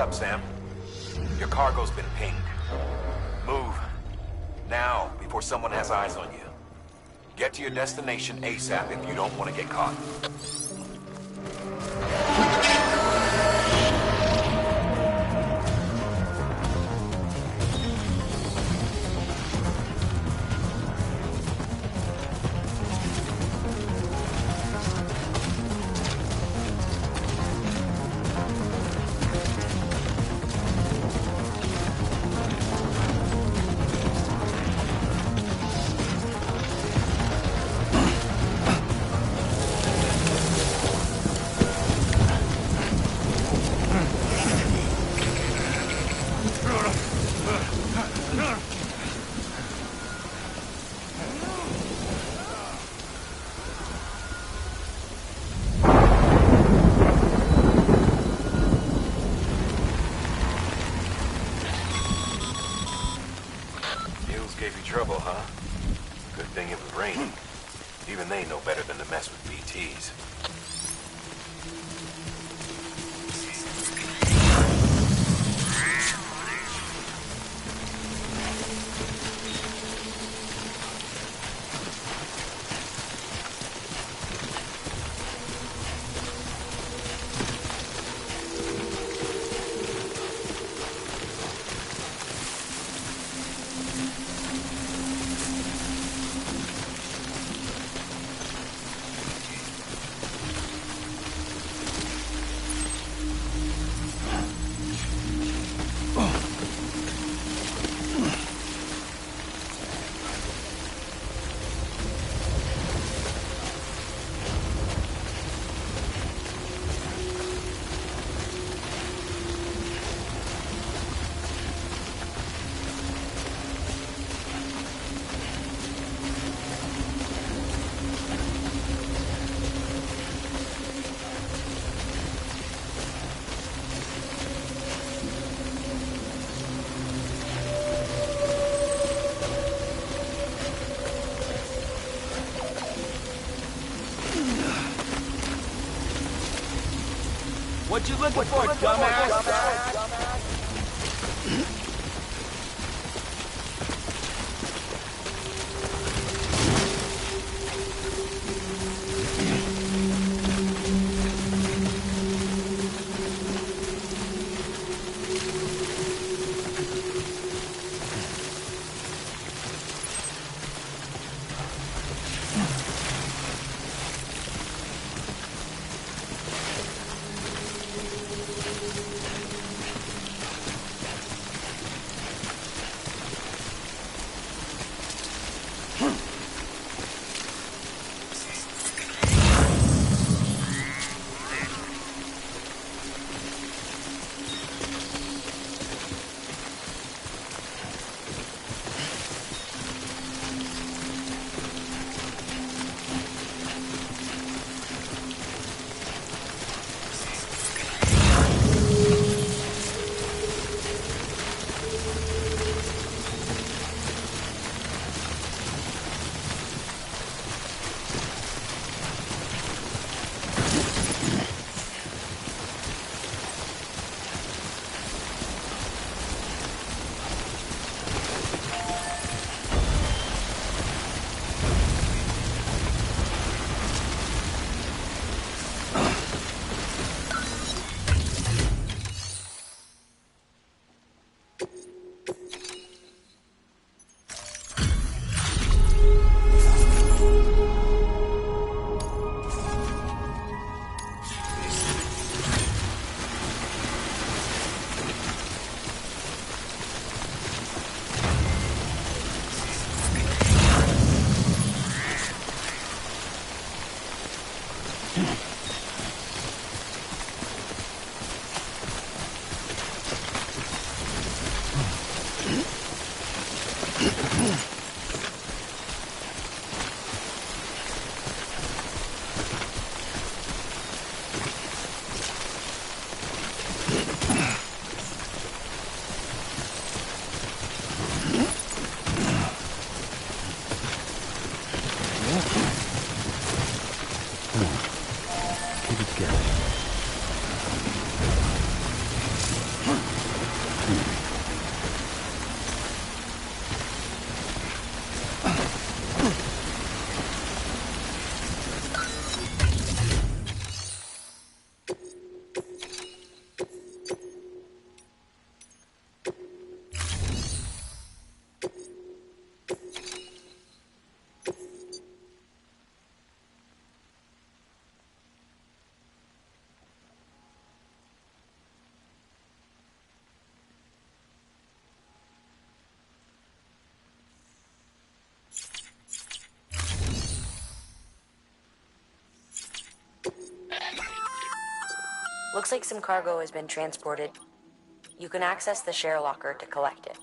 up, Sam? Your cargo's been pinged. Move. Now, before someone has eyes on you. Get to your destination ASAP if you don't want to get caught. Gave you trouble, huh? Good thing it was raining. Even they know better than to mess with BTs. What you looking for, dumbass? Looks like some cargo has been transported. You can access the share locker to collect it.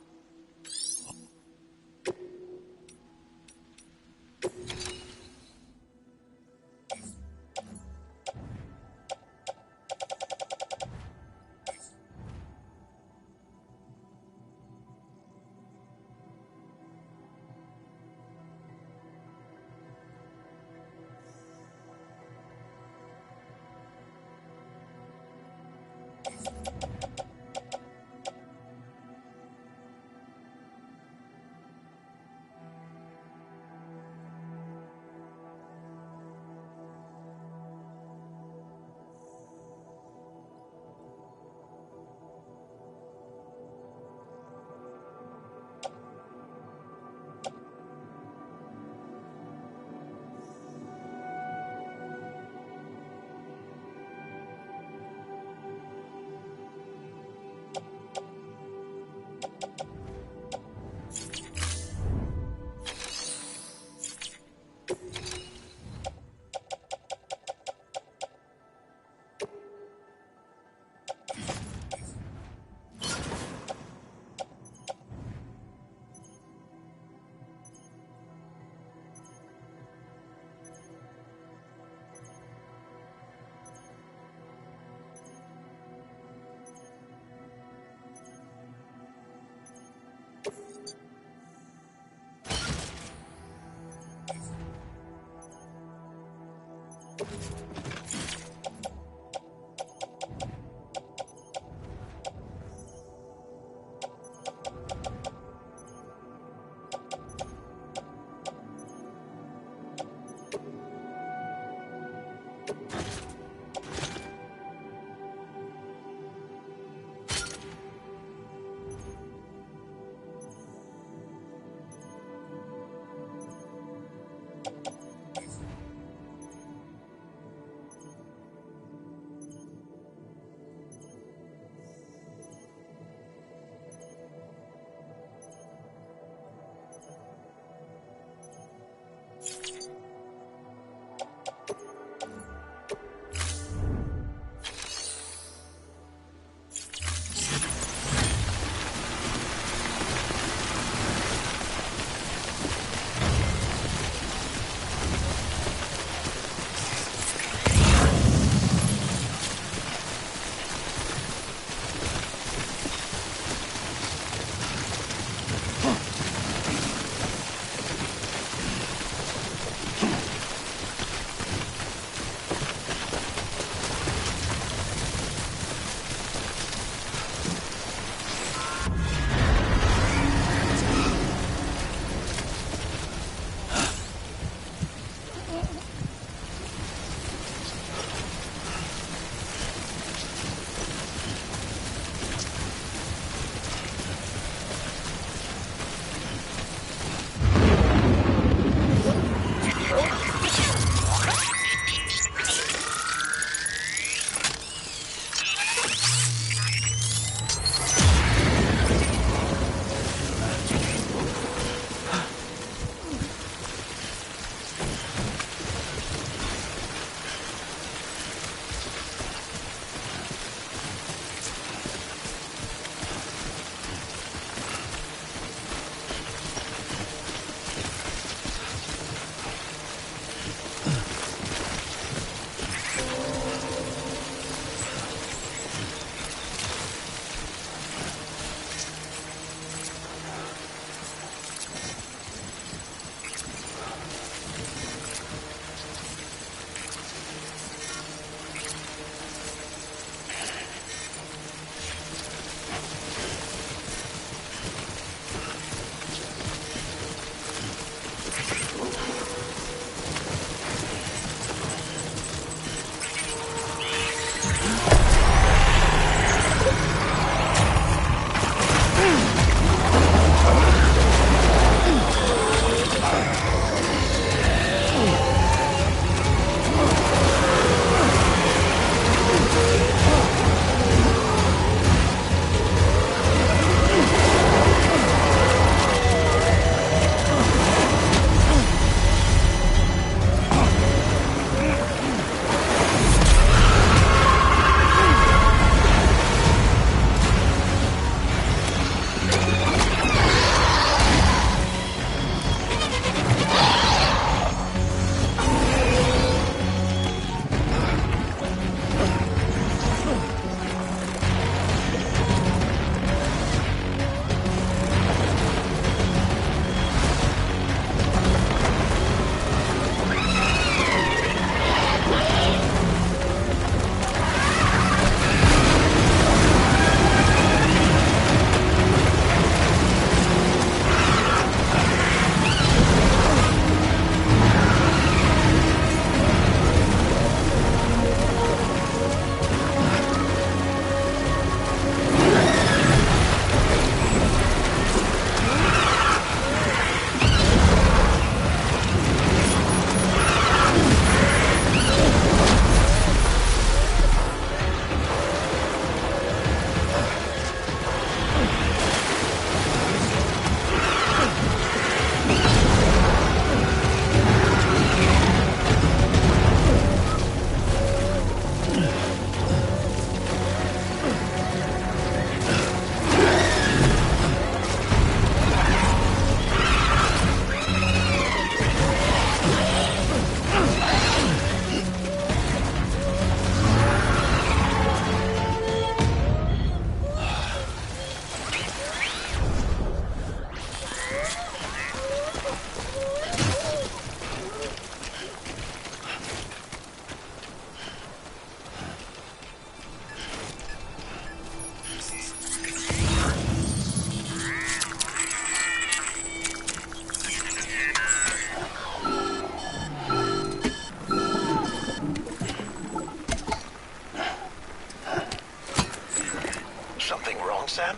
Sam?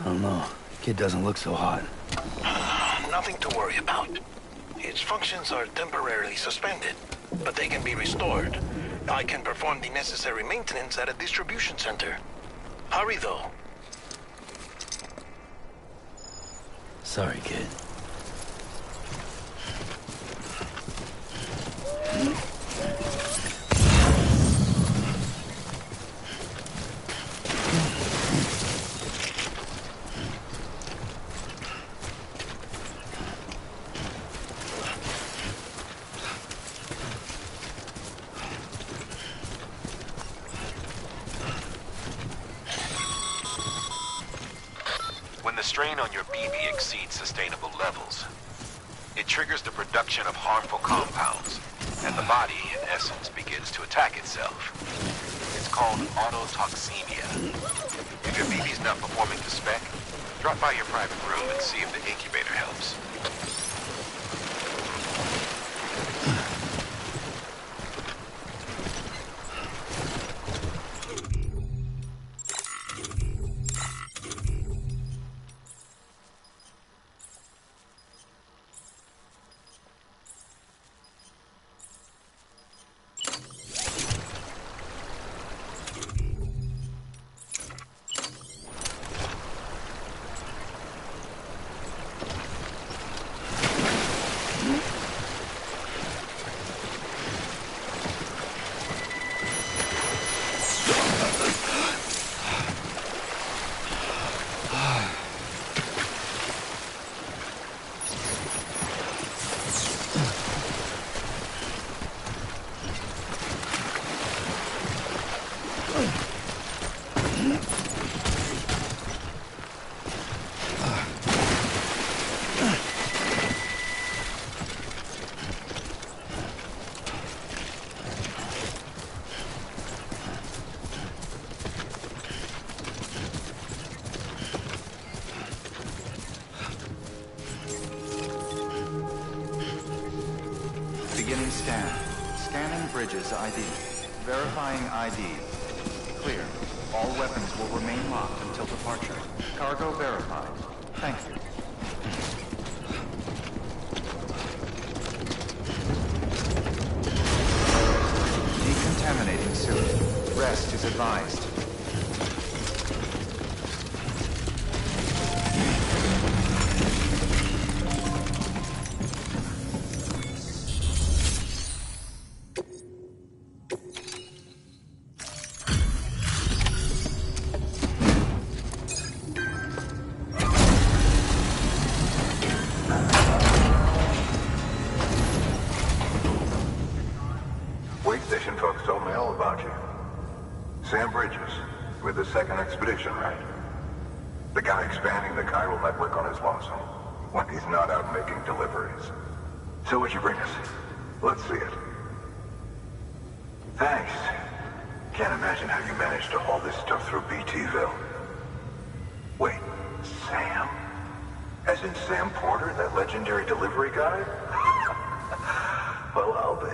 I don't know. Kid doesn't look so hot. Nothing to worry about. Its functions are temporarily suspended, but they can be restored. I can perform the necessary maintenance at a distribution center. Hurry, though. Sorry, kid. When the strain on your BB exceeds sustainable levels, it triggers the production of harmful compounds, and the body, in essence, begins to attack itself. It's called autotoxemia. If your BB's not performing to spec, drop by your private room and see if the incubator helps. Beginning scan. Scanning Bridges ID. Verifying ID. Clear. All weapons will remain locked until departure. Cargo verified. Thank you. Decontaminating soon. Rest is advised. Station folks told me all about you. Sam Bridges, with the second expedition, right? The guy expanding the chiral network on his lonesome, when he's not out making deliveries. So what'd you bring us? Let's see it. Thanks. Can't imagine how you managed to haul this stuff through BTville. Wait, Sam? As in Sam Porter, that legendary delivery guy? Well, I'll be.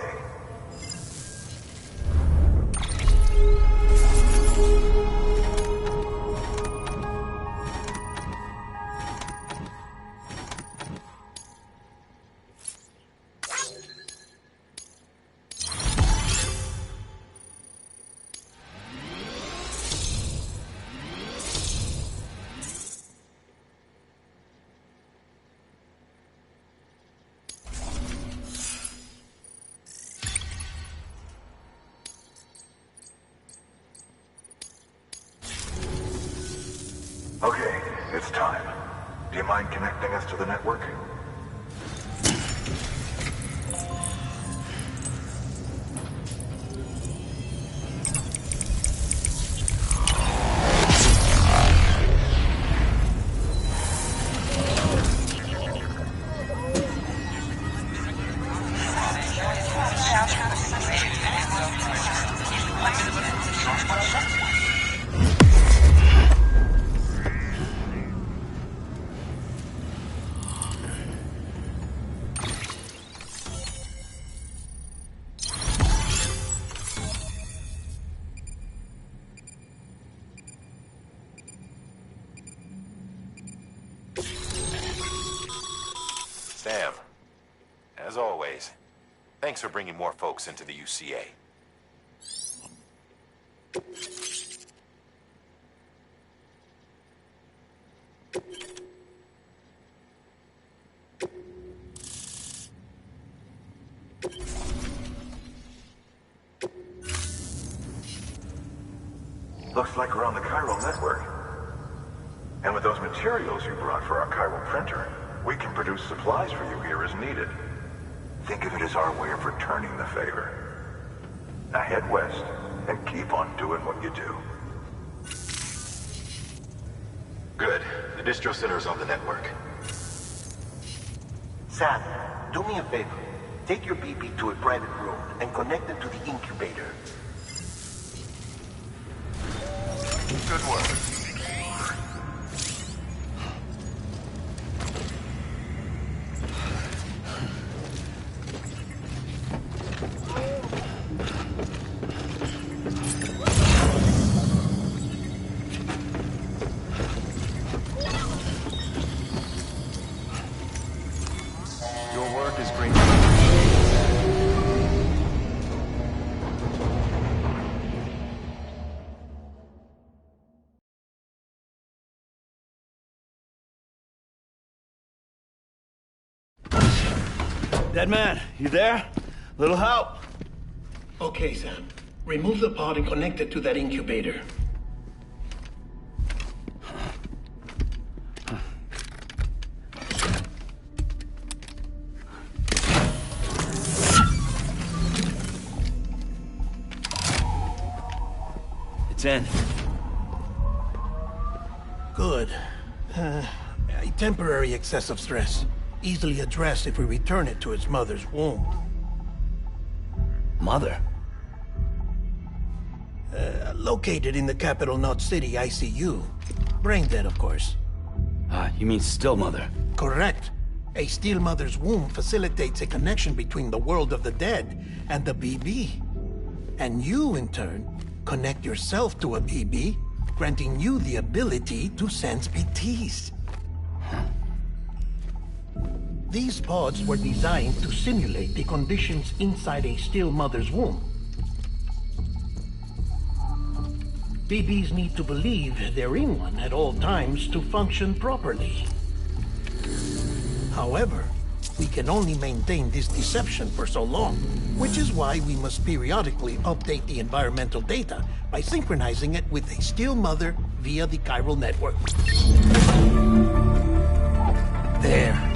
Okay, it's time. Do you mind connecting us to the network? Sam, as always, thanks for bringing more folks into the UCA. Looks like we're on the chiral network. And with those materials you brought for our chiral printer, we can produce supplies for you here as needed. Think of it as our way of returning the favor. Now head west, and keep on doing what you do. Good. The distro center is on the network. Sam, do me a favor. Take your BB to a private room and connect it to the incubator. Good work. Your work is great. Dead man, you there? Little help? Okay, Sam. Remove the pod and connect it to that incubator. It's in. Good. A temporary excessive stress. Easily addressed if we return it to its mother's womb. Mother? Located in the capital Knot City ICU. Brain dead, of course. You mean still mother? Correct. A still mother's womb facilitates a connection between the world of the dead and the BB. And you, in turn, connect yourself to a BB, granting you the ability to sense BTs. These pods were designed to simulate the conditions inside a still mother's womb. BBs need to believe they're in one at all times to function properly. However, we can only maintain this deception for so long, which is why we must periodically update the environmental data by synchronizing it with a still mother via the chiral network. There.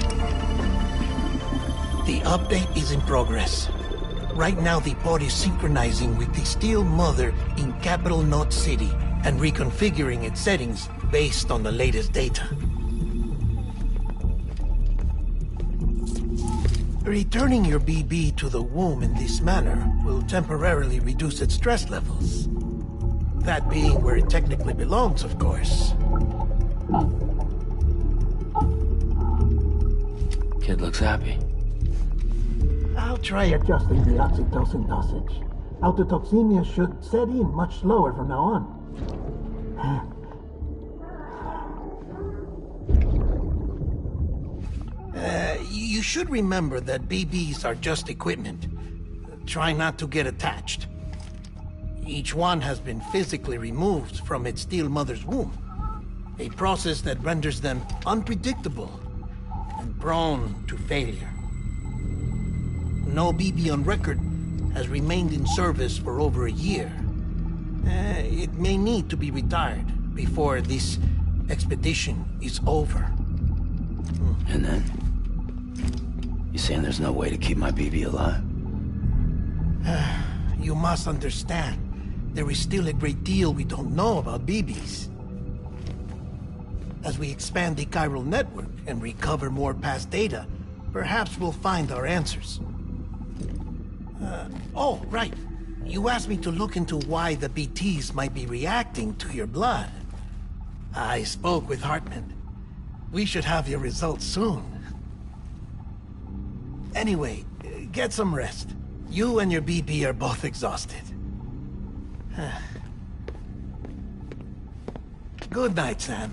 The update is in progress. Right now, the pod is synchronizing with the still mother in capital Knot City and reconfiguring its settings based on the latest data. Returning your BB to the womb in this manner will temporarily reduce its stress levels. That being where it technically belongs, of course. Kid looks happy. I'll try adjusting the oxytocin dosage. Autotoxemia should set in much slower from now on. You should remember that BBs are just equipment. Try not to get attached. Each one has been physically removed from its still mother's womb. A process that renders them unpredictable and prone to failure. No BB on record has remained in service for over a year. It may need to be retired before this expedition is over. And then? You saying there's no way to keep my BB alive? You must understand, there is still a great deal we don't know about BBs. As we expand the chiral network and recover more past data, perhaps we'll find our answers. Oh, right. You asked me to look into why the BTs might be reacting to your blood. I spoke with Hartman. We should have your results soon. Anyway, get some rest. You and your BB are both exhausted. Good night, Sam.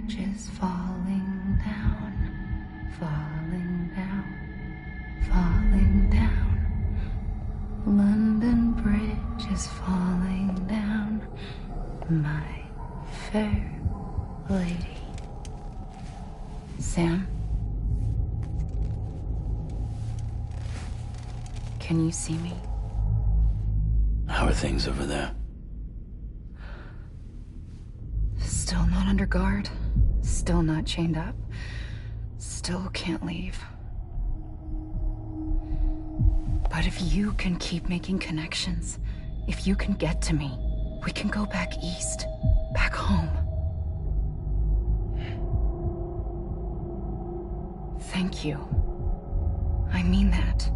bridge is falling down, falling down, falling down. London Bridge is falling down, my fair lady. Sam? Can you see me? How are things over there? Still not under guard. Still not chained up. Still can't leave. But if you can keep making connections, if you can get to me, we can go back east. Back home. Thank you. I mean that.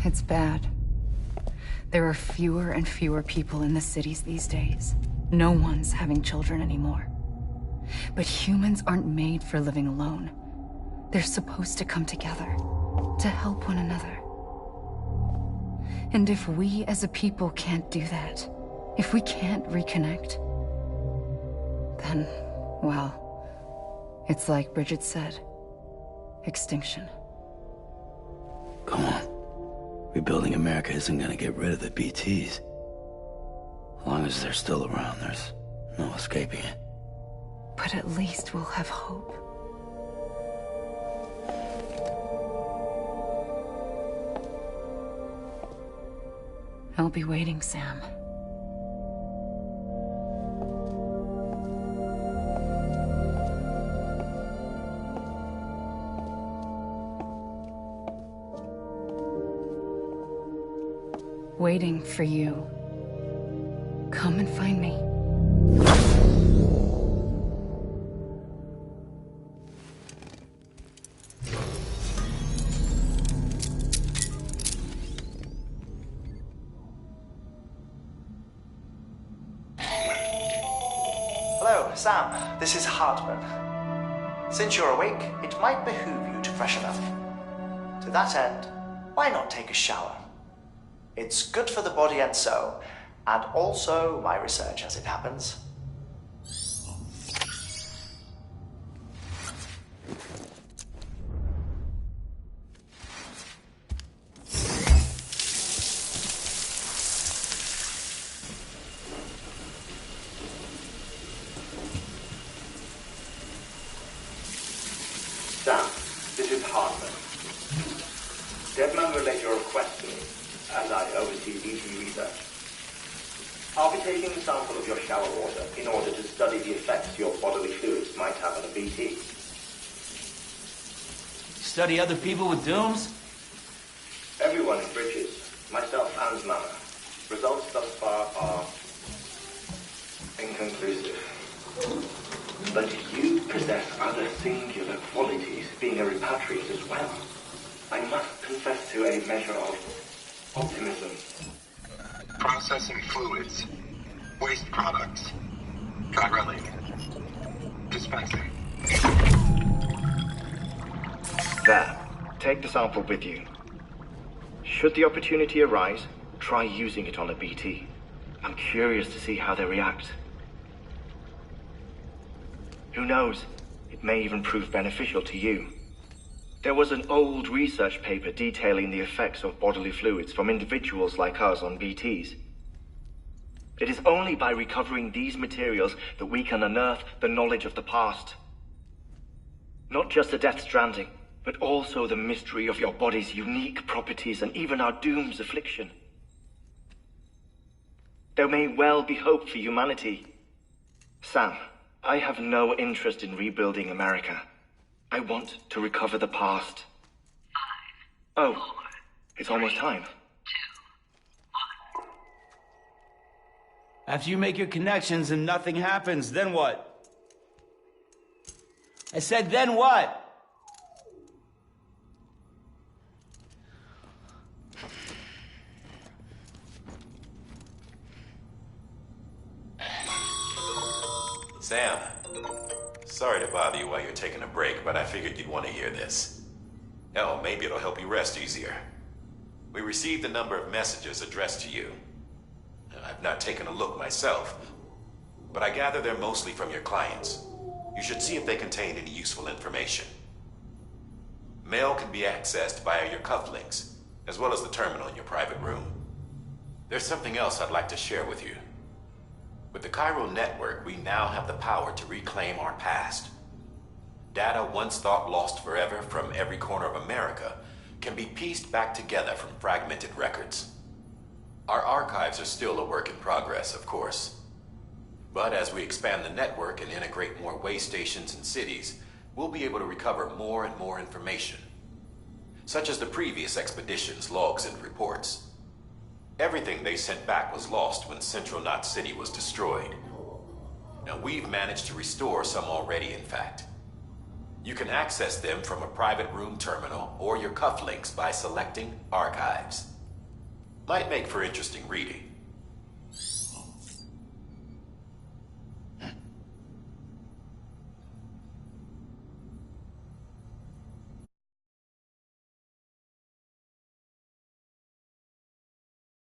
It's bad. There are fewer and fewer people in the cities these days. No one's having children anymore. But humans aren't made for living alone. They're supposed to come together, to help one another. And if we as a people can't do that, if we can't reconnect, then, well, it's like Bridget said, extinction. Come on. Rebuilding America isn't gonna get rid of the BTs. As long as they're still around, there's no escaping it. But at least we'll have hope. I'll be waiting, Sam. Waiting for you. Come and find me. Hello, Sam. This is Hartman. Since you're awake, it might behoove you to freshen up. To that end, why not take a shower? It's good for the body and soul, and also my research as it happens. Sam, this is Hartman. Deadman relayed your request to me, as I oversee BT research. I'll be taking a sample of your shower water in order to study the effects your bodily fluids might have on a BT. Study other people with dooms? Everyone in Bridges, myself and Mama. Results thus far are inconclusive. But you possess other singular qualities, being a repatriate as well. I must confess to a measure of optimism. Processing fluids. Waste products. Drilling. Dispensing. There. Take the sample with you. Should the opportunity arise, try using it on a BT. I'm curious to see how they react. Who knows? It may even prove beneficial to you. There was an old research paper detailing the effects of bodily fluids from individuals like us on BTs. It is only by recovering these materials that we can unearth the knowledge of the past. Not just the Death Stranding, but also the mystery of your body's unique properties and even our doom's affliction. There may well be hope for humanity. Sam, I have no interest in rebuilding America. I want to recover the past. 5, 4, oh, it's almost time. 2, 1. After you make your connections and nothing happens, then what? I said, then what? Sam, sorry to bother you while you're taking a break, but I figured you'd want to hear this. Hell, maybe it'll help you rest easier. We received a number of messages addressed to you. I've not taken a look myself, but I gather they're mostly from your clients. You should see if they contain any useful information. Mail can be accessed via your cufflinks, as well as the terminal in your private room. There's something else I'd like to share with you. With the chiral network, we now have the power to reclaim our past. Data once thought lost forever from every corner of America can be pieced back together from fragmented records. Our archives are still a work in progress, of course. But as we expand the network and integrate more way stations and cities, we'll be able to recover more and more information, such as the previous expedition's logs and reports. Everything they sent back was lost when Central Knot City was destroyed. Now we've managed to restore some already, in fact. You can access them from a private room terminal or your cufflinks by selecting Archives. Might make for interesting reading.